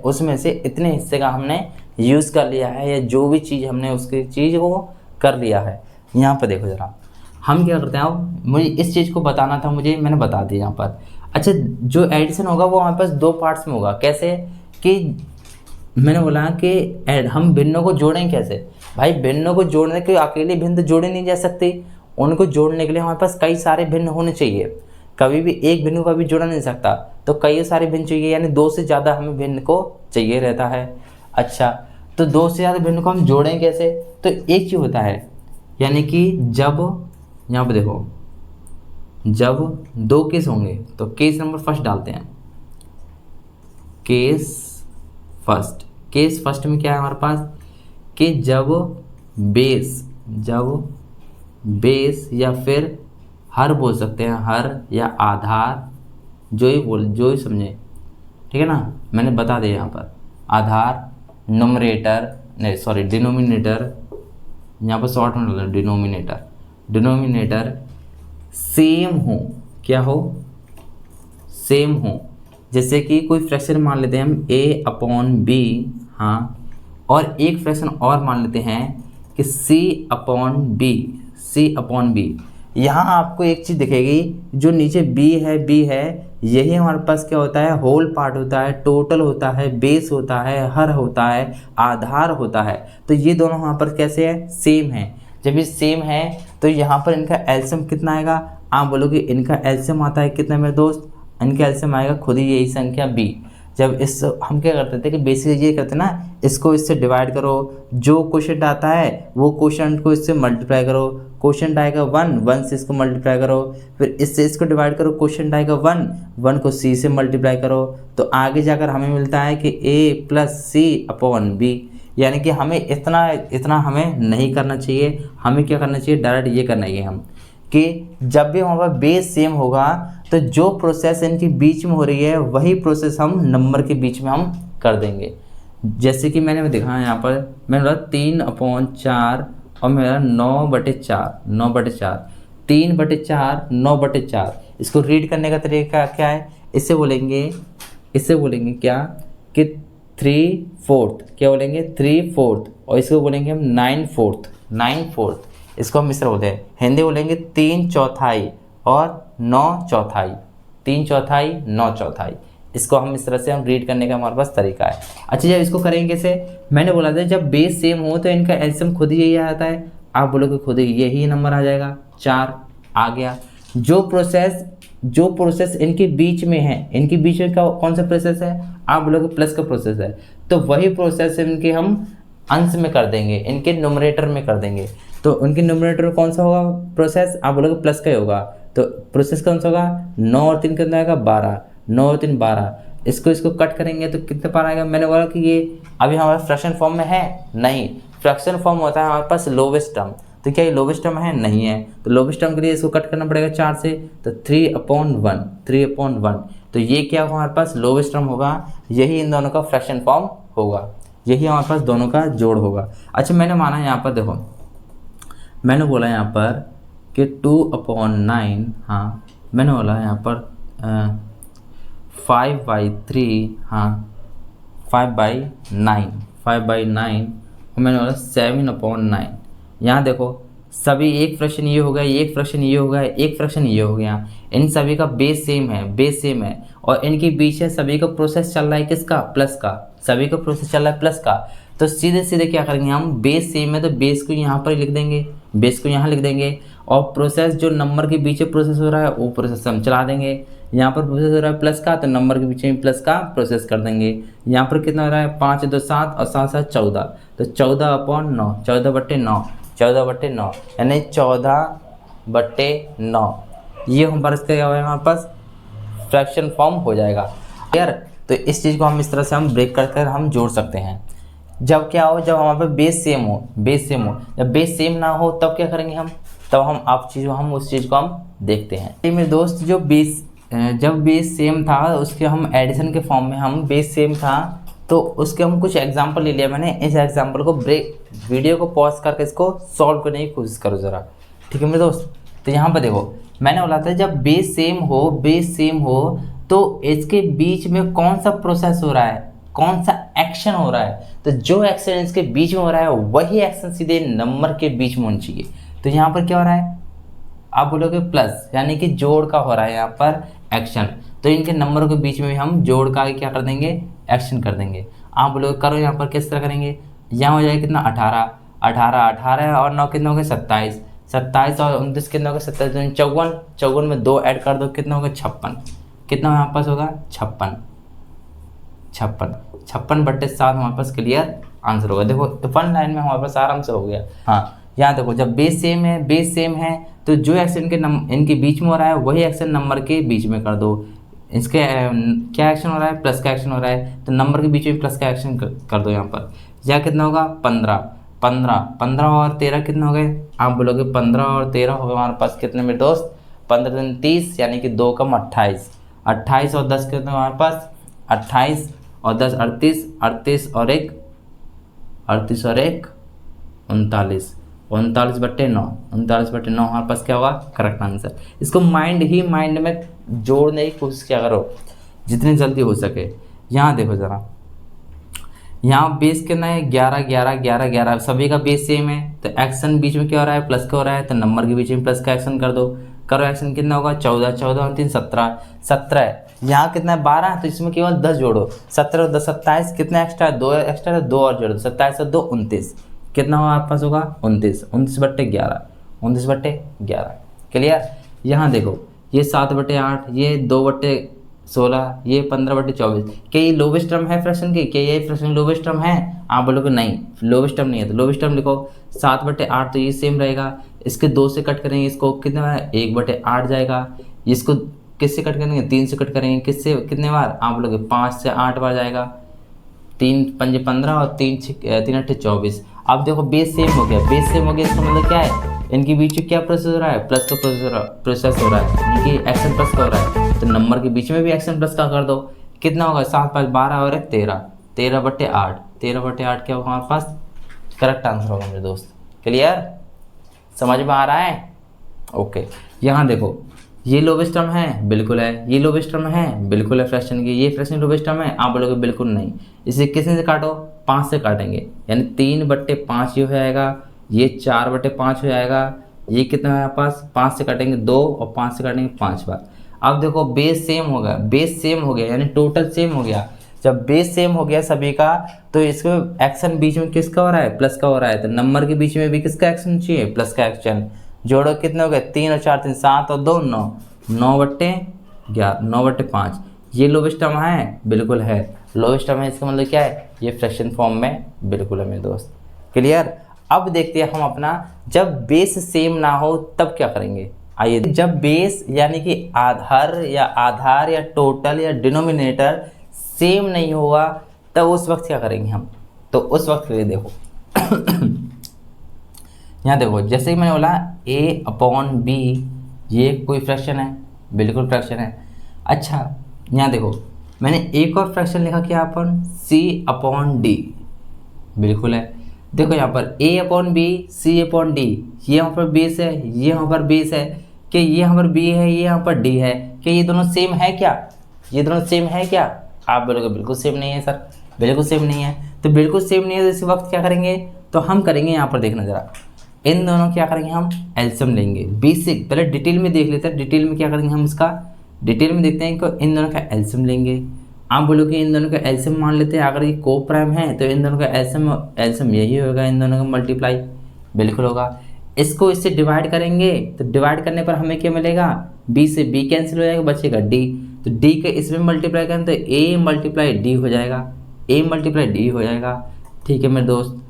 उसमें से इतने हिस्से का हमने यूज़ कर लिया है, या जो भी चीज़ हमने उसकी चीज़ को कर लिया है। यहाँ पर देखो ज़रा, हम क्या करते हैं, अब मुझे इस चीज़ को बताना था, मैंने बता दिया यहाँ पर। अच्छा, जो एडिशन होगा वो हमारे पास दो पार्ट्स में होगा। कैसे कि मैंने बोला कि हम भिन्नों को जोड़ें कैसे। भाई भिन्नों को जोड़ने के अकेले भिन्न तो जोड़े नहीं जा सकते, उनको जोड़ने के लिए हमारे पास कई सारे भिन्न होने चाहिए। कभी भी एक भिन्न को कभी जोड़ा नहीं सकता, तो कई सारे भिन्न चाहिए, यानी दो से ज़्यादा हमें भिन्न को चाहिए रहता है। अच्छा, तो दो से ज़्यादा भिन्न को हम जोड़ें कैसे, तो एक चीज़ होता है, यानी कि जब यहाँ पर देखो, जब दो केस होंगे तो केस नंबर फर्स्ट डालते हैं। केस फर्स्ट में क्या है हमारे पास कि जब बेस या फिर हर बोल सकते हैं, हर या आधार, जो ही समझे, ठीक है ना। मैंने बता दिया यहाँ पर आधार, डिनोमिनेटर, यहाँ पर शॉर्ट में डाला डिनोमिनेटर सेम हो। क्या हो? सेम हो। जैसे कि कोई फ्रैक्शन मान लेते हैं हम a/b, हाँ, और एक फ्रैक्शन और मान लेते हैं कि c/b। यहाँ आपको एक चीज़ दिखेगी, जो नीचे b है, यही हमारे पास क्या होता है, होल पार्ट होता है, टोटल होता है, बेस होता है, हर होता है, आधार होता है। तो ये दोनों यहाँ पर कैसे है, सेम है। जब ये सेम है तो यहाँ पर इनका एलसीएम कितना आएगा, आप बोलोगे इनका एलसीएम आता है कितना मेरे दोस्त, इनका एलसीएम आएगा खुद ही यही संख्या b। जब इस हम क्या करते थे कि बेसिकली ये करते ना, इसको इससे डिवाइड करो, जो क्वोशिएंट आता है वो क्वोशिएंट को इससे मल्टीप्लाई करो, क्वोशिएंट आएगा 1 से इसको मल्टीप्लाई करो, फिर इससे इसको डिवाइड करो, क्वोशिएंट आएगा 1 को c से मल्टीप्लाई करो, तो आगे जाकर हमें मिलता है कि a + c/b। यानी कि हमें इतना हमें नहीं करना चाहिए, हमें क्या करना चाहिए, डायरेक्ट ये करना है हम कि जब भी हमारा बेस सेम होगा तो जो प्रोसेस इनके बीच में हो रही है वही प्रोसेस हम नंबर के बीच में हम कर देंगे। जैसे कि मैंने दिखाया यहाँ पर, मैंने बोला 3/4 और मेरा 9/4, 3/4 9/4। इसको रीड करने का तरीका क्या है, इससे बोलेंगे क्या कि 3/4, क्या बोलेंगे 3/4, और इसको बोलेंगे हम 9/4। इसको हम मिश्र बोलते हैं, हिंदी बोलेंगे 3/4 और 9/4, 3/4 9/4। इसको हम इस तरह से हम रीड करने का हमारे पास तरीका है। अच्छा, जब इसको करेंगे कैसे, मैंने बोला था जब बेस सेम हो तो इनका एलसीएम खुद ही यही आता है, आप बोलोगे खुद ही यही नंबर आ जाएगा, 4 आ गया। जो प्रोसेस इनके बीच में है, इनके बीच में कौन सा प्रोसेस है, आप बोलोगे प्लस का प्रोसेस है, तो वही प्रोसेस इनके हम अंश में कर देंगे, इनके न्यूमरेटर में कर देंगे। तो उनके न्यूमरेटर कौन सा होगा प्रोसेस, आप बोलोगे प्लस का ही होगा, तो प्रोसेस कौन सा होगा, 9 और 3 कितना आएगा, 12, 9 और 3 12। इसको कट करेंगे तो कितने पार आएगा। मैंने बोला कि ये अभी हमारे फ्रैक्शन फॉर्म में है नहीं, फ्रैक्शन फॉर्म होता है हमारे पास लोवेस्ट टर्म, तो क्या ये लोवेस्ट टर्म है, नहीं है, तो लोवेस्ट टर्म के लिए इसको कट करना पड़ेगा 4 से, तो 3/1, तो ये क्या होगा हमारे पास लोवेस्ट टर्म होगा, यही इन दोनों का फ्रैक्शन फॉर्म होगा, यही हमारे पास दोनों का जोड़ होगा। अच्छा, मैंने माना यहाँ पर देखो, मैंने बोला यहाँ पर कि 2/9, हाँ, मैंने बोला यहाँ पर 5/3, हाँ, 5/9, और मैंने बोला 7/9। यहाँ देखो सभी एक फ्रैक्शन ये हो गया, एक फ्रैक्शन ये हो गया, एक फ्रैक्शन ये हो गया, इन सभी का बेस सेम है, और इनके बीच है सभी का प्रोसेस चल रहा है किसका, प्लस का, सभी का प्रोसेस चल रहा है प्लस का। तो सीधे क्या करेंगे हम, बेस सेम है तो बेस को यहाँ पर लिख देंगे, बेस को यहाँ लिख देंगे, और प्रोसेस जो नंबर के पीछे प्रोसेस हो रहा है वो प्रोसेस हम चला देंगे। यहाँ पर प्रोसेस हो रहा है प्लस का, तो नंबर के पीछे प्लस का प्रोसेस कर देंगे। यहाँ पर कितना हो रहा है, 5 2 7 और 7 7 14, तो 14/9, 14/9, यानी 14/9। ये हमारे क्या हुआ है, हमारे पास फ्रैक्शन फॉर्म हो जाएगा यार। तो इस चीज़ को हम इस तरह से हम ब्रेक कर हम जोड़ सकते हैं। जब क्या हो, जब हमारे पास बेस सेम हो, जब बेस सेम ना हो तब क्या करेंगे हम, तब हम उस चीज़ को हम देखते हैं। ये मेरे दोस्त जब बेस सेम था उसके हम एडिशन के फॉर्म में हम बेस सेम था तो उसके हम कुछ एग्जांपल ले लिया मैंने। इस एग्जांपल को वीडियो को पॉज करके इसको सॉल्व करने की कोशिश करो ज़रा, ठीक है मेरे दोस्त। तो यहाँ पर देखो मैंने बोला था जब बेस सेम हो तो इसके बीच में कौन सा प्रोसेस हो रहा है, कौन सा एक्शन हो रहा है, तो जो एक्शन इसके बीच में हो रहा है वही एक्शन सीधे नंबर के बीच में होना चाहिए। तो यहाँ पर क्या हो रहा है, आप बोलोगे प्लस, यानी कि जोड़ का हो रहा है यहाँ पर एक्शन, तो इनके नंबरों के बीच में भी हम जोड़ का क्या कर देंगे, एक्शन कर देंगे। आप बोलोगे करो यहाँ पर किस तरह करेंगे, यहाँ हो जाएगा कितना 18 18 18 और 9 कितना हो गया 27 27 और 29 कितना हो गया 27 54 54 में 2 ऐड कर दो कितना होगा 56, कितना हमारे पास होगा 56 56 बट्टे 7 हमारे पास क्लियर आंसर होगा। देखो तो 1 लाइन में हमारे पास आराम से हो गया। हाँ यहाँ देखो जब बेस सेम है तो जो एक्शन के इनके बीच में हो रहा है वही एक्शन नंबर के बीच में कर दो। इसके क्या एक्शन हो रहा है, प्लस का एक्शन हो रहा है, तो नंबर के बीच में प्लस का एक्शन कर दो यहाँ पर। यह कितना होगा 15 15 15 और 13 कितना हो गए, आप बोलोगे 15 और 13 हो गए हमारे पास कितने मेरे दोस्त 15 दिन 30 यानी कि 2 कम 28 28 और 10 कितने हमारे पास 28 और 10 38 38 और 1 38 और 1 39 39 बट्टे 9 39 बट्टे 9 हमारे पास क्या होगा करेक्ट आंसर। इसको माइंड में जोड़ने की कोशिश क्या करो जितनी जल्दी हो सके। यहाँ देखो ज़रा, यहाँ बेस कितना है 11 11 11 11 सभी का बेस सेम है, तो एक्शन बीच में क्या हो रहा है प्लस का हो रहा है, तो नंबर के बीच में प्लस का एक्शन कर दो। करो एक्शन कितना होगा 14 14 और 3 17 17 है, यहाँ कितना है 12 है तो इसमें केवल 10 जोड़ो 17 और 10 27 कितना एक्स्ट्रा है 2 एक्स्ट्रा है 2 और जोड़ो 27 और 2 29 कितना होगा आपके पास होगा 29 29 बट्टे 11 29 बट्टे 11 क्लियर। यहाँ देखो ये 7 बट्टे 8 ये 2 बट्टे 16 ये 15 बट्टे 24 क्या ये लोवेस्ट टर्म है फ्रैक्शन की, क्या ये फ्रैक्शन लोवेस्ट टर्म है, आप बोलोगे नहीं लोवेस्ट टर्म नहीं है, तो लोवेस्ट टर्म लिखो 7 बट्टे 8 तो ये सेम रहेगा, इसके 2 से कट करेंगे इसको कितना है 1 बट्टे 8 जाएगा, इसको किससे कट करेंगे 3 से कट करेंगे किससे कितने बार, आप बोलोगे 5 से 8 बार जाएगा, 3 पंजे 15 और 3 अट्ठे 24। अब देखो बेस सेम हो गया, बेस सेम हो गया इसका मतलब क्या है इनके बीच में क्या प्रोसेस हो रहा है प्लस का प्रोसेस हो रहा है, यानी कि एक्शन प्लस का हो रहा है, तो नंबर के बीच में भी एक्शन प्लस का कर दो कितना होगा 7 5 12 और 1 13 13 बट्टे 8 13 बट्टे 8 क्या होगा हमारे पास करेक्ट आंसर होगा मेरे दोस्त। क्लियर समझ में आ रहा है ओके। यहाँ देखो ये लोवेस्ट टर्म है बिल्कुल है, ये लोवेस्ट टर्म है बिल्कुल है फ्रैक्शन की, ये फ्रैक्शन लोवेस्ट टर्म है, आप बोलोगे बिल्कुल नहीं, इसे किसने से काटो 5 से काटेंगे, यानी 3 बट्टे 5 ये हो जाएगा, ये 4 बट्टे 5 हो जाएगा, ये कितना है आपके पास 5 से काटेंगे 2 और 5 से काटेंगे 5 बार। अब देखो बेस सेम हो गया, बेस सेम हो गया यानी टोटल सेम हो गया, जब बेस सेम हो गया सभी का तो इसको एक्शन बीच में किसका हो रहा है प्लस का हो रहा है, तो नंबर के बीच में भी किसका एक्शन चाहिए प्लस का एक्शन। जोड़ो कितने हो गए 3 और 4 3 7 और 2 9 9 बट्टे 11 9 बट्टे 5 ये लोवेस्ट टर्म है बिल्कुल है, लोवेस्ट टर्म है इसका मतलब क्या है ये फ्रैक्शन फॉर्म में बिल्कुल है मेरे दोस्त। क्लियर। अब देखते हैं हम अपना जब बेस सेम ना हो तब क्या करेंगे। आइए जब बेस यानी कि आधार या टोटल या डिनोमिनेटर सेम नहीं होगा तब उस वक्त क्या करेंगे हम, तो उस वक्त के लिए देखो यहाँ देखो जैसे कि मैंने बोला a/b ये कोई फ्रैक्शन है बिल्कुल फ्रैक्शन है। अच्छा यहाँ देखो मैंने एक और फ्रैक्शन लिखा क्या अपन c/d बिल्कुल है। देखो यहाँ पर a/b c/d ये यहाँ पर बेस है ये यहाँ पर बेस है, कि ये यहाँ पर b है ये यहाँ पर d है, कि ये दोनों सेम है क्या, ये दोनों सेम है क्या, आप बोलोगे बिल्कुल सेम नहीं है सर बिल्कुल सेम नहीं है, तो बिल्कुल सेम नहीं है तो इस वक्त क्या करेंगे, तो हम करेंगे यहाँ पर देखना ज़रा इन दोनों क्या करेंगे हम एलसीएम लेंगे। बेसिक पहले डिटेल में देख लेते हैं, डिटेल में क्या करेंगे हम इसका डिटेल में देखते हैं कि इन दोनों का एलसीएम लेंगे। आप बोलोगे इन दोनों का एलसीएम मान लेते हैं, अगर ये को प्राइम है तो इन दोनों का एलसीएम यही होगा, इन दोनों का मल्टीप्लाई बिल्कुल होगा। इसको इससे डिवाइड करेंगे तो डिवाइड करने पर हमें क्या मिलेगा बी से बी कैंसिल हो जाएगा बचेगा डी, तो डी के इसमें मल्टीप्लाई करें तो ए मल्टीप्लाई डी हो जाएगा, ए मल्टीप्लाई डी हो जाएगा। ठीक है मेरे दोस्त,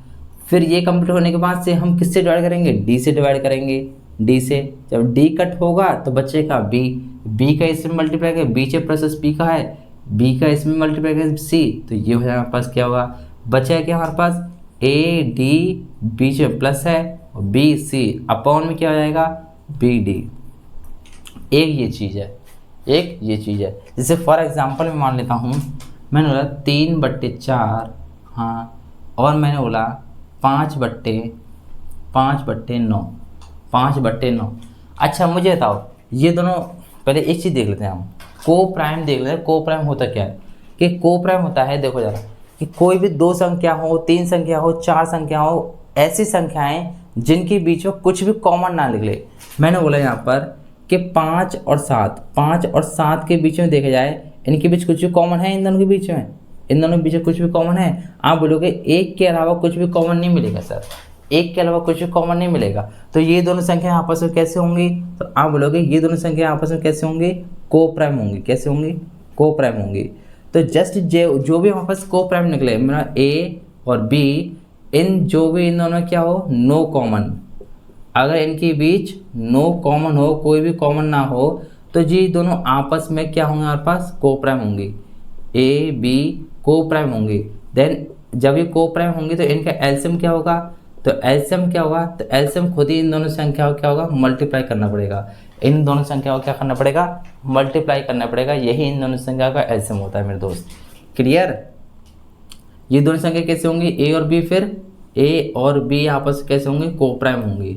फिर ये कंप्लीट होने के बाद से हम किससे डिवाइड करेंगे डी से डिवाइड करेंगे, डी से जब डी कट होगा तो बचेगा बी, बी का इसमें मल्टीप्लाई करें बी से प्लस पी का है, बी का इसमें मल्टीप्लाई करें सी, तो ये हो जाएगा हमारे पास क्या होगा बचेगा क्या हमारे पास ए डी बी से प्लस है और बी सी अपॉन में क्या हो जाएगा बी डी। एक ये चीज़ है, एक ये चीज़ है। जैसे फॉर एग्जांपल मैं मान लेता हूँ, मैंने बोला 3/4 हाँ, और मैंने बोला 5/9 5/9। अच्छा मुझे बताओ, ये दोनों पहले एक चीज़ देख लेते हैं हम, को प्राइम देख लेते हैं। को प्राइम होता क्या है कि को प्राइम होता है, देखो जरा, कि कोई भी दो संख्या हो, तीन संख्या हो, चार संख्या हो, ऐसी संख्याएं जिनके बीच में कुछ भी कॉमन ना निकले। मैंने बोला यहाँ पर कि 5 और 7, 5 और 7 के बीच में देखा जाए, इनके बीच कुछ भी कॉमन है, इन दोनों के बीच में, इन दोनों के बीच में कुछ भी कॉमन है। आप बोलोगे एक के अलावा कुछ भी कॉमन नहीं मिलेगा सर, एक के अलावा कुछ भी कॉमन नहीं मिलेगा, तो ये दोनों संख्या आपस में कैसे होंगी? तो आप बोलोगे ये दोनों संख्या आपस में कैसे होंगी? को प्राइम होंगी। कैसे होंगी? को प्राइम होंगी। तो जस्ट जो भी हमारे पास को प्राइम निकले, मेरा ए और बी, इन जो भी इन दोनों क्या हो, नो कॉमन, अगर इनके बीच नो कॉमन हो, कोई भी कॉमन ना हो, तो जी दोनों आपस में क्या होंगे हमारे पास? को प्राइम होंगी। ए बी को प्राइम होंगी। देन जब ये को प्राइम होंगी तो इनका एलसीएम क्या होगा? तो एलसीएम क्या होगा? तो एलसीएम खुद ही इन दोनों संख्याओं क्या होगा? मल्टीप्लाई करना पड़ेगा। इन दोनों संख्याओं को क्या करना पड़ेगा? मल्टीप्लाई करना पड़ेगा। यही इन दोनों संख्याओं का एलसीएम होता है मेरे दोस्त। क्लियर? ये दोनों संख्या कैसे होंगी? ए और बी, फिर ए और बी आपस में कैसे होंगे? को प्राइम होंगी।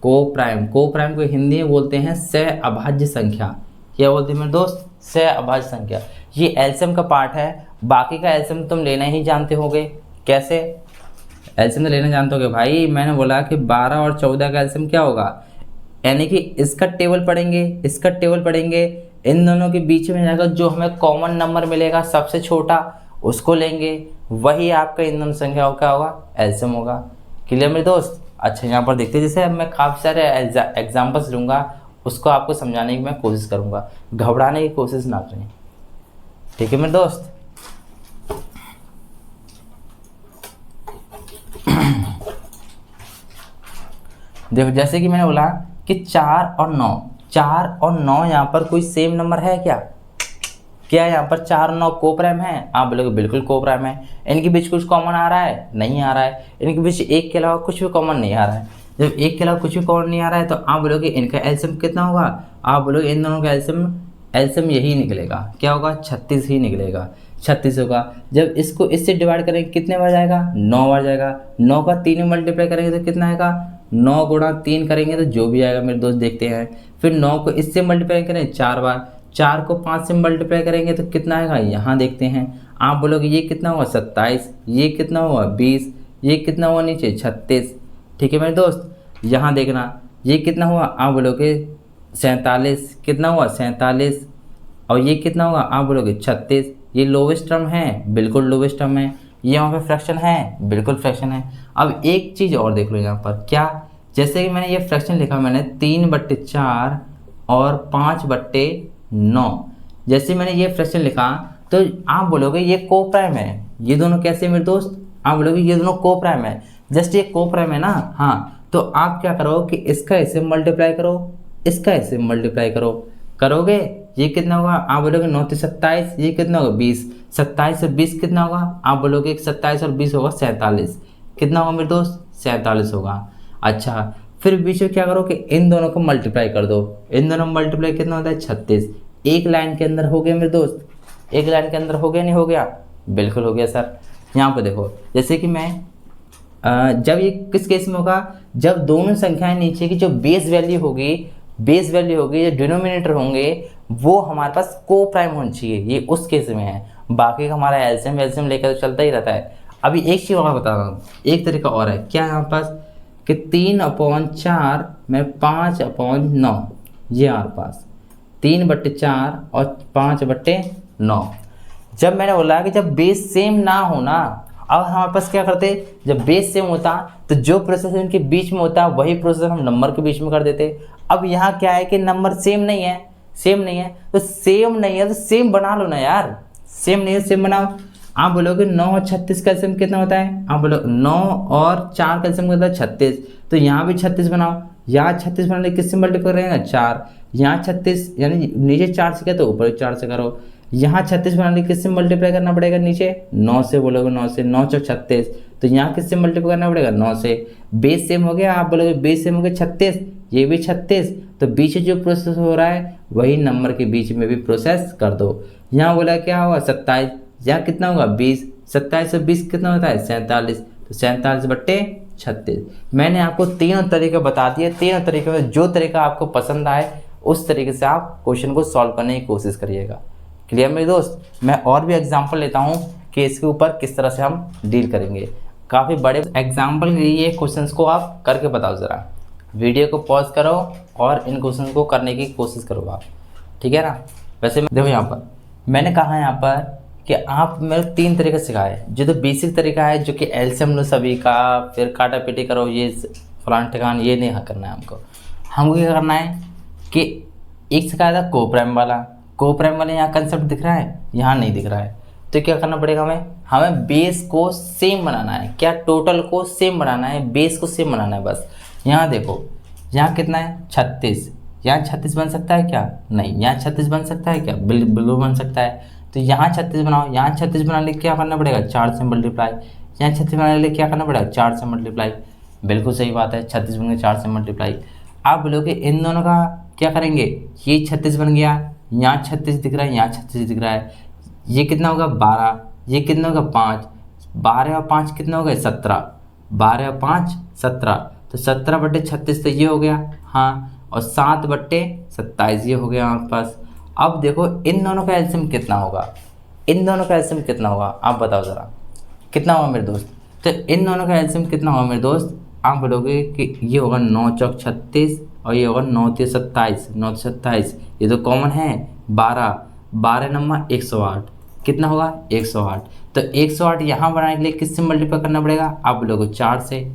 को प्राइम, को प्राइम को हिंदी में बोलते हैं सह अभाज्य संख्या। क्या बोलते हैं मेरे दोस्त? सह अभाज्य संख्या। ये एलसीएम का पार्ट है, बाकी का एलसीएम तुम लेना ही जानते होगे। कैसे एलसीएम तो लेना जानते होगे भाई? मैंने बोला कि 12 और 14 का एलसीएम क्या होगा, यानी कि इसका टेबल पढ़ेंगे, इसका टेबल पढ़ेंगे, इन दोनों के बीच में जाकर जो हमें कॉमन नंबर मिलेगा सबसे छोटा, उसको लेंगे, वही आपका इन दोनों संख्याओं का होगा? एलसीएम होगा। क्लियर मेरे दोस्त? अच्छा यहाँ पर देखते हैं, जैसे अब मैं काफ़ी सारे एग्जाम्पल्स लूँगा, उसको आपको समझाने की मैं कोशिश करूँगा, घबराने की कोशिश ना करें। ठीक है मेरे दोस्त? देखो जैसे कि मैंने बोला कि 4 और 9, 4 और 9 यहाँ पर कोई सेम नंबर है क्या? क्या यहाँ पर 4 और 9 को प्राइम है? आप बोलोगे बिल्कुल को प्राइम है। इनके बीच कुछ कॉमन आ रहा है? नहीं आ रहा है। इनके बीच एक के अलावा कुछ भी कॉमन नहीं आ रहा है। जब एक के अलावा कुछ भी कॉमन नहीं आ रहा है तो आप बोलोगे इनका एलसीएम कितना होगा? आप बोलोगे इन दोनों का एलसीएम यही निकलेगा। क्या होगा? 36 ही निकलेगा। 36 होगा। जब इसको इससे डिवाइड करेंगे कितने बार जाएगा? 9 बार जाएगा। 9 का 3 में मल्टीप्लाई करेंगे तो कितना आएगा? 9 गुणा 3 करेंगे तो जो भी आएगा मेरे दोस्त देखते हैं। फिर 9 को इससे मल्टीप्लाई करें 4 बार, 4 को 5 से मल्टीप्लाई करेंगे तो कितना आएगा? यहाँ देखते हैं। आप बोलोगे ये कितना हुआ? 27। ये कितना हुआ? 20। ये कितना हुआ नीचे? 36। ठीक है मेरे दोस्त? यहाँ देखना, ये कितना हुआ? आप बोलोगे 47। कितना हुआ? 47। और ये कितना होगा? आप बोलोगे 36। ये लोवेस्ट टर्म है? बिल्कुल लोवेस्ट टर्म है। ये यहाँ पे फ्रैक्शन है? बिल्कुल फ्रैक्शन है। अब एक चीज़ और देख लो यहाँ पर, क्या? जैसे कि मैंने ये फ्रैक्शन लिखा, मैंने 3/4 और 5/9, जैसे मैंने ये फ्रैक्शन लिखा तो आप बोलोगे ये को प्राइम है। ये दोनों कैसे मेरे दोस्त? आप बोलोगे ये दोनों को प्राइम है। जस्ट ये को प्राइम है ना? हाँ, तो आप क्या करो कि इसका ऐसे मल्टीप्लाई करो, इसका ऐसे मल्टीप्लाई करो। करोगे ये कितना होगा? आप बोलोगे 9 से 27। ये कितना होगा? 20। 27 और 20 कितना होगा? आप बोलोगे 27 और 20 होगा 47। कितना होगा मेरे दोस्त? 47 होगा। अच्छा, फिर बीच में क्या करो कि इन दोनों को मल्टीप्लाई कर दो। इन दोनों मल्टीप्लाई कितना होता है? 36। एक लाइन के अंदर हो गया मेरे दोस्त? एक लाइन के अंदर हो गया नहीं हो गया? बिल्कुल हो गया सर। यहाँ पर देखो, जैसे कि मैं जब ये किस केस में होगा? जब दोनों संख्याएं नीचे की जो बेस वैल्यू होगी, जो डिनोमिनेटर होंगे, वो हमारे पास को प्राइम होनी चाहिए। ये उस केस में है। बाकी का हमारा एलसीएम लेकर तो चलता ही रहता है। अभी एक चीज़ और बता रहा हूँ, एक तरीका और है। क्या यहाँ पास कि 3/4 में 5/9, ये हमारे पास 3/4 और 5/9। जब मैंने बोला कि जब बेस सेम ना हो ना, अब हमारे पास क्या करते, जब बेस सेम होता तो जो प्रोसेस इनके बीच में होता वही प्रोसेस हम नंबर के बीच में कर देते। अब यहाँ क्या है कि नंबर सेम नहीं है, सेम नहीं है तो सेम बना लो ना यार। सेम नहीं है, सेम बनाओ। आप बोलोगे 9 और 36 का एलसीएम कितना होता है? आप बोलो 9 और 4 का एलसीएम होता है 36। तो यहाँ भी 36 बनाओ। यहाँ 36 बनाने किससे मल्टीप्लाई करेंगे? 4। यहाँ 36 यानी नीचे 4 से क्या तो ऊपर 4 से करो। यहाँ 36 बनाने किससे मल्टीप्लाई करना पड़ेगा? नीचे 9 से। बोलोगे 9 से, 9 × 36। तो यहाँ किससे मल्टीप्लाई करना पड़ेगा? 9 से। बेस सेम हो गया। आप बोलोगे बेस सेम हो गया 36, ये भी 36। तो बीच जो प्रोसेस हो रहा है वही नंबर के बीच में भी प्रोसेस कर दो। यहाँ बोला क्या होगा? 27। यहाँ कितना होगा? 20। 27 से 20 कितना होता है? 47। तो 47/4 36। मैंने आपको तीनों तरीके बता दिए, तीनों तरीके में जो तरीका आपको पसंद आए उस तरीके से आप क्वेश्चन को सॉल्व करने की कोशिश करिएगा। क्लियर मेरे दोस्त? मैं और भी एग्जाम्पल लेता हूँ कि इसके ऊपर किस तरह से हम डील करेंगे। काफ़ी बड़े एग्जाम्पल के लिए क्वेश्चंस को आप करके बताओ ज़रा। वीडियो को पॉज करो और इन क्वेश्चन को करने की कोशिश करो आप, ठीक है ना। वैसे देखो यहाँ पर मैंने कहा है यहाँ पर कि आप मेरे 3 तरीके सिखाए। जो तो बेसिक तरीका है जो कि एलसीएम लो सभी का, फिर काटा पीटी करो, ये फलान ठिकान, ये नहीं करना है हमको क्या करना है कि एक सिखाया था कोप्राइम वाला। कोप्राइम वाले यहाँ कंसेप्ट दिख रहा है, यहाँ नहीं दिख रहा है, तो क्या करना पड़ेगा हमें बेस को सेम बनाना है। क्या? टोटल को सेम बनाना है, बेस को सेम बनाना है बस। यहाँ देखो, यहाँ कितना है 36, यहाँ 36 बन सकता है क्या? नहीं। यहाँ 36 बन सकता है क्या? बिल्कुल बन सकता है। तो यहाँ 36 बनाओ। यहाँ 36 बनाने के क्या करना पड़ेगा? 4 से मल्टीप्लाई। यहाँ 36 बनाने के लिए क्या करना पड़ेगा? 4 से मल्टीप्लाई। बिल्कुल सही बात है, 36 बन गया 4 से मल्टीप्लाई। आप बोलोगे इन दोनों का क्या करेंगे? ये 36 बन गया, यहाँ 36 दिख रहा है, यहाँ 36 दिख रहा है, ये कितना होगा? 12, ये कितना होगा? 5, 12 और 5 कितना हो गए? 17, 12 और 5 17, तो 17/36 तो ये हो गया, हाँ, और 7/27 ये हो गया हमारे पास। अब देखो इन दोनों का एलसीएम कितना होगा? इन दोनों का एलसीएम कितना होगा आप बताओ ज़रा, कितना होगा मेरे दोस्त? तो इन दोनों का एलसीएम कितना होगा मेरे दोस्त? आप बोलोगे कि ये होगा 9 चौक 36 और ये होगा 9 तिया 27, 9 27, ये तो कॉमन है। 12, 12 नंबर 108, कितना होगा? 108। तो 108 यहाँ बनाने के लिए किससे मल्टीप्लाई करना पड़ेगा? आप बोलोगे 4 से।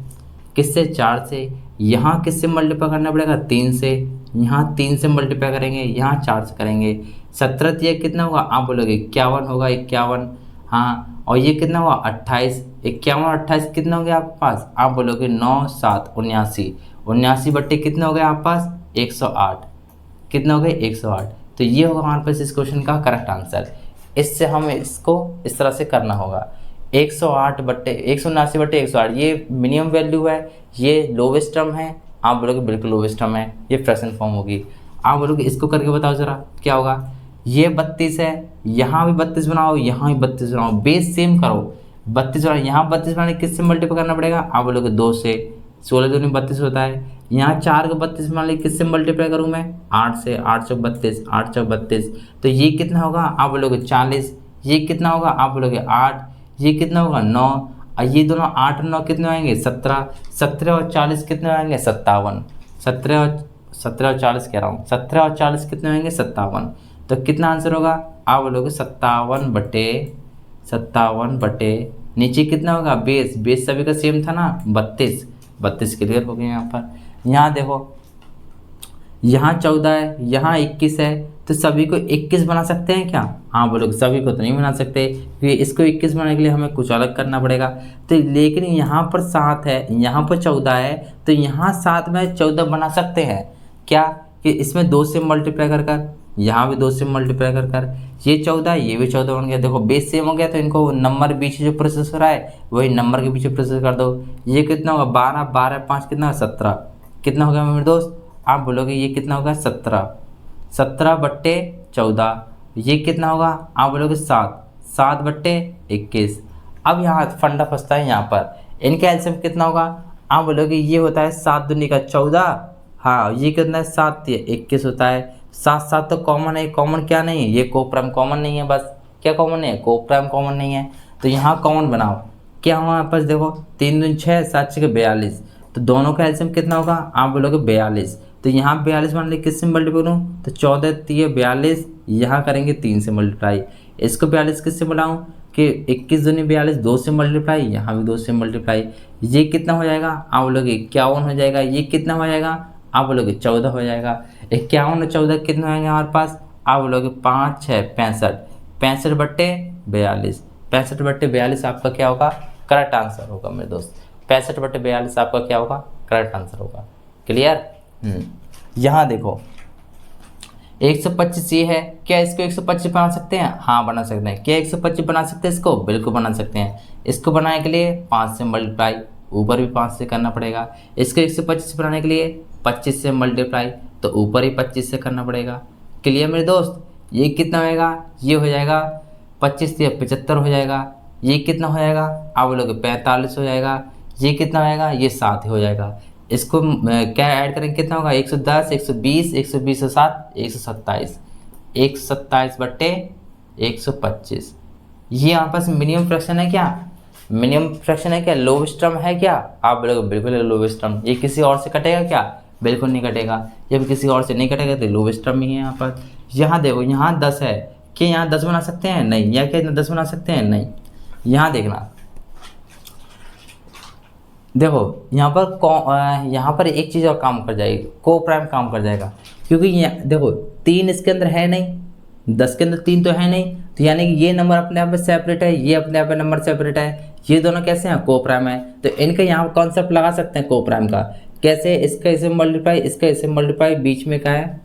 किससे? 4 से। यहाँ किससे मल्टीप्लाई करना पड़ेगा? 3 से। यहाँ 3 से मल्टीप्लाई करेंगे, यहाँ 4 से करेंगे। 17 तिया कितना होगा? आप बोलोगे 51 होगा, 51, हाँ, और ये कितना हुआ? 28, 51 और 28 कितना हो गया आपके पास? आप बोलोगे 9 7 79, 79 बट्टे कितना हो गया आपके पास? 108, कितना हो गया? 108। तो ये होगा हमारे पास इस क्वेश्चन का करेक्ट आंसर। इससे हमें इसको इस तरह से करना होगा, 179/108, ये मिनिमम वैल्यू है, ये लोवेस्ट टर्म है। आप बोलोगे बिल्कुल लोवेस्ट टर्म है, ये फ्रैक्शन फॉर्म होगी। आप बोलोगे इसको करके बताओ ज़रा क्या होगा? ये 32 है, यहाँ भी 32 बनाओ, यहाँ भी 32 बनाओ, बेस सेम करो। 32 बनाओ, यहाँ 32 बनाने किससे मल्टीप्लाई करना पड़ेगा? आप बोलोगे 2 से। 16 दूनी 32 होता है। यहाँ 4 को 32 मान ली किससे मल्टीप्लाई करूँ मैं? 8 से। 8 चौक 32, 8 चौक 32, तो ये कितना होगा? आप बोलोगे 40। ये कितना होगा? आप बोलोगे 8। ये कितना होगा? 9, और ये दोनों 8 और 9 कितने आएंगे? 17। 17 और 40 कितने आएंगे? 57। 17 और 40 कह रहा हूँ, 17 और 40 कितने आएंगे? 57। तो कितना आंसर होगा? आप बोलोगे 57/57 नीचे कितना होगा? बेस, बेस सभी का सेम था ना, 32। 32 क्लियर हो गए यहाँ पर। यहाँ देखो, यहाँ 14 है, यहाँ 21 है, तो सभी को 21 बना सकते हैं क्या? हाँ बोलोगे सभी को तो नहीं बना सकते, क्योंकि इसको 21 बनाने के लिए हमें कुछ अलग करना पड़ेगा। तो लेकिन यहाँ पर 7 है, यहाँ पर 14 है, तो यहाँ 7 में 14 बना सकते हैं क्या? कि इसमें 2 से मल्टीप्लाई कर, यहाँ भी 2 से मल्टीप्लाई कर, ये 14, ये भी 14 बन गया। देखो बेस सेम हो गया, तो इनको नंबर पीछे जो प्रोसेस हो रहा है वही नंबर के पीछे प्रोसेस कर दो। ये कितना होगा? 12, 12 5 कितना? 17, कितना हो गया मेरे दोस्त? आप बोलोगे ये कितना होगा? 17, 17/14, ये कितना होगा? आप बोलोगे 7, 7/21। अब यहाँ फंडा फंसता है, यहाँ पर इनका एलसीएम कितना होगा? आप बोलोगे ये होता है 7 दूनी का 14, हाँ, ये कितना है? 7 तिया 21 होता है। 7 7 तो कॉमन है, कॉमन क्या नहीं है? ये कोप्राइम कॉमन नहीं है, बस क्या कॉमन नहीं है? कोप्राइम कॉमन नहीं है। तो यहाँ कॉमन बनाओ, क्या हमारे पास देखो 3 दूनी 6, 7 6 42, तो दोनों का एलसीएम कितना होगा? आप बोलोगे 42। तो यहाँ 42 मान ली किससे मल्टीप्लाई करूँ? तो 14 तिया 42, यहाँ करेंगे 3 से मल्टीप्लाई। इसको 42 किससे बनाऊँ? कि 21 दूनी 42, 2 से मल्टीप्लाई, यहाँ भी 2 से मल्टीप्लाई। ये कितना हो जाएगा? आप बोलोगे 51 हो जाएगा। ये कितना हो जाएगा? आप बोलोगे 14 हो जाएगा। 51 और 14 कितने होंगे हमारे पास? आप बोलोगे 5 6 65, 65/42, 65/42 आपका क्या होगा? करेक्ट आंसर होगा मेरे दोस्त। 65/42 आपका क्या होगा? करेक्ट आंसर होगा। क्लियर? यहाँ देखो 125 ये है, क्या इसको 125 बना सकते हैं? हाँ बना सकते हैं। क्या 125 बना सकते हैं इसको? बिल्कुल बना सकते हैं। इसको बनाने के लिए 5 से मल्टीप्लाई, ऊपर भी 5 से करना पड़ेगा। इसको 125 बनाने के लिए 25 से मल्टीप्लाई, तो ऊपर ही 25 से करना पड़ेगा। क्लियर मेरे दोस्त? ये कितना होएगा? ये हो जाएगा 25 से 75 हो जाएगा। ये कितना हो जाएगा? आप बोलोगे 45 हो जाएगा। ये कितना होएगा, ये 7 हो जाएगा। इसको क्या ऐड करेंगे, कितना होगा, 110, 120, 120 से 7, 127, 127 बट्टे 125। ये यहाँ पास मिनिमम फ्रैक्शन है क्या, मिनिमम फ्रैक्शन है क्या, लोवेस्ट टर्म है क्या, आप बोलोगे बिल्कुल लोवेस्ट टर्म। ये किसी और से कटेगा क्या, बिल्कुल नहीं कटेगा। जब किसी और से नहीं कटेगा तो लोवेस्ट टर्म ही है यहाँ पर। यहाँ देखो, यहाँ 10 है, क्या यहाँ 10 बना सकते हैं, नहीं। या क्या 10 बना सकते हैं, नहीं। यहाँ देखना, देखो यहाँ पर एक चीज़ और काम कर जाएगी, को प्राइम काम कर जाएगा, क्योंकि देखो 3 इसके अंदर है नहीं, 10 के अंदर 3 तो है नहीं, तो यानी कि ये नंबर अपने आप में सेपरेट है, ये अपने आप में नंबर सेपरेट है, ये दोनों कैसे हैं, को प्राइम है। तो इनका यहाँ कॉन्सेप्ट लगा सकते हैं को प्राइम का, कैसे, इसका इसे मल्टीप्लाई, इसका इसे मल्टीप्लाई, बीच में क्या है,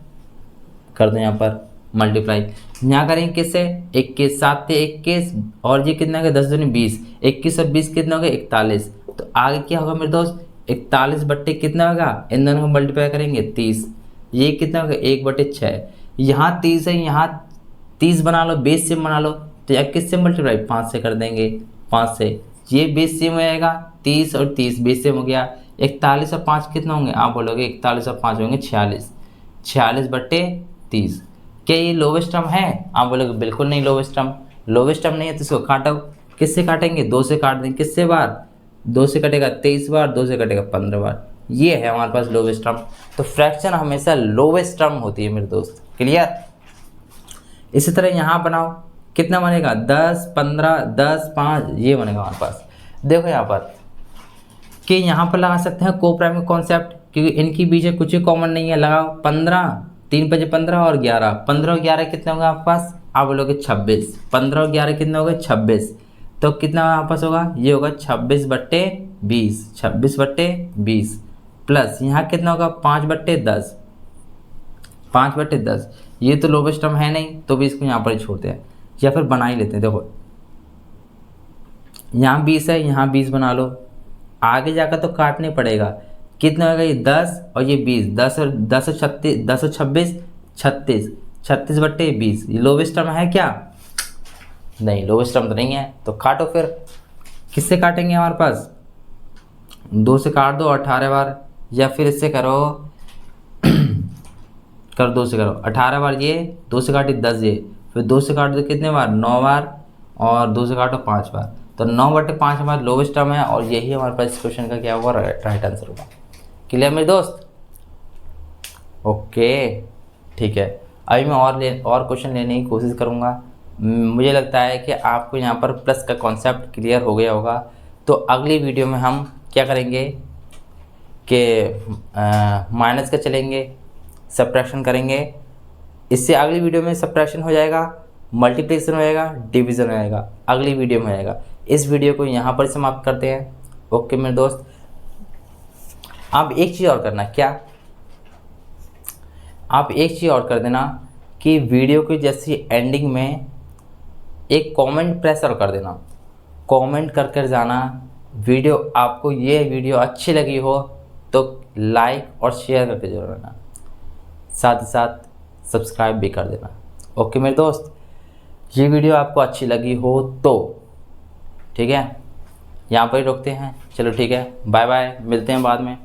कर दो यहाँ पर मल्टीप्लाई। यहाँ करेंगे किससे, 21, 7 से 21, और ये कितना होगा, 10 दूनी 20, 21 और 20 कितना हो गया, 41। तो आगे क्या होगा मेरे दोस्त, 41 बट्टे कितना होगा, इन दोनों को मल्टीप्लाई करेंगे 30, ये कितना होगा, 1/6। यहाँ 30 है, यहाँ 30 बना लो, 20 से बना लो, तो 21 से मल्टीप्लाई 5 से कर देंगे, 5 से, ये 20 से हो जाएगा, 30 और 30 20 से हो गया। 41 और 5 कितना होंगे, आप बोलोगे 41 और 5 होंगे 46, 46/30। क्या ये लोवेस्ट टर्म है, आप बोलोगे बिल्कुल नहीं लोवेस्ट टर्म। लोवेस्ट टर्म नहीं है तो इसको काटो, किससे काटेंगे, 2 से काट देंगे, किससे बार, 2 से कटेगा 23 बार, 2 से कटेगा 15 बार, ये है हमारे पास लोवेस्ट टर्म। तो फ्रैक्शन हमेशा लोवेस्ट टर्म होती है मेरे दोस्त, क्लियर। इसी तरह यहाँ बनाओ, कितना बनेगा, 10, 15, 10, 5, ये बनेगा हमारे पास। देखो यहाँ पर कि यहाँ पर लगा सकते हैं को प्राइम का कॉन्सेप्ट, क्योंकि इनके बीच में कुछ कॉमन नहीं है। लगाओ 15, 3 5 15 और 11, 15 और 11 कितना होगा आपके पास, आप बोलोगे 26, 15 और 11 कितना होगा, 26। तो कितना आपस होगा, ये होगा 26/20, 26/20 प्लस यहाँ कितना होगा, 5/10, 5/10। ये तो लोवेस्ट टर्म है नहीं, तो भी इसको यहाँ पर ही छोड़ते हैं, या फिर बना ही लेते हैं। देखो यहाँ 20 है, यहाँ 20 बना लो, आगे जाकर तो काटने पड़ेगा, कितना होगा, ये 10 और ये 20, 10 और 36, 10 और 26, 36, 36/20। ये लोवेस्ट टर्म है क्या, नहीं, लोवेस्ट टर्म तो नहीं है। तो काटो फिर, किससे काटेंगे, हमारे पास 2 से काट दो 18 बार, या फिर इससे करो कर 2 से करो 18 बार, ये 2 से काटी 10, ये फिर 2 से काट दो कितने बार, 9 बार, और 2 से काटो 5 बार, तो 9/5 हमारा लोवेस्ट टर्म है, और यही हमारे पास इस क्वेश्चन का क्या होगा, राइट आंसर होगा। क्लियर मेरे दोस्त, ओके ठीक है। अभी मैं और क्वेश्चन लेने की कोशिश करूँगा। मुझे लगता है कि आपको यहाँ पर प्लस का कॉन्सेप्ट क्लियर हो गया होगा। तो अगली वीडियो में हम क्या करेंगे कि माइनस का चलेंगे, सब्ट्रैक्शन करेंगे। इससे अगली वीडियो में सब्ट्रैक्शन हो जाएगा, मल्टीप्लिकेशन हो जाएगा, डिवीज़न हो जाएगा, अगली वीडियो में आएगा। इस वीडियो को यहाँ पर समाप्त करते हैं। ओके मेरे दोस्त, आप एक चीज़ और करना, क्या, आप एक चीज़ और कर देना कि वीडियो की जैसी एंडिंग में एक कमेंट प्रेस और कर देना, कमेंट कर कर जाना। वीडियो आपको ये वीडियो अच्छी लगी हो तो लाइक और शेयर करके जरूर रहना, साथ ही साथ सब्सक्राइब भी कर देना। ओके मेरे दोस्त, ये वीडियो आपको अच्छी लगी हो तो ठीक है, यहाँ पर ही रोकते हैं। चलो ठीक है, बाय बाय, मिलते हैं बाद में।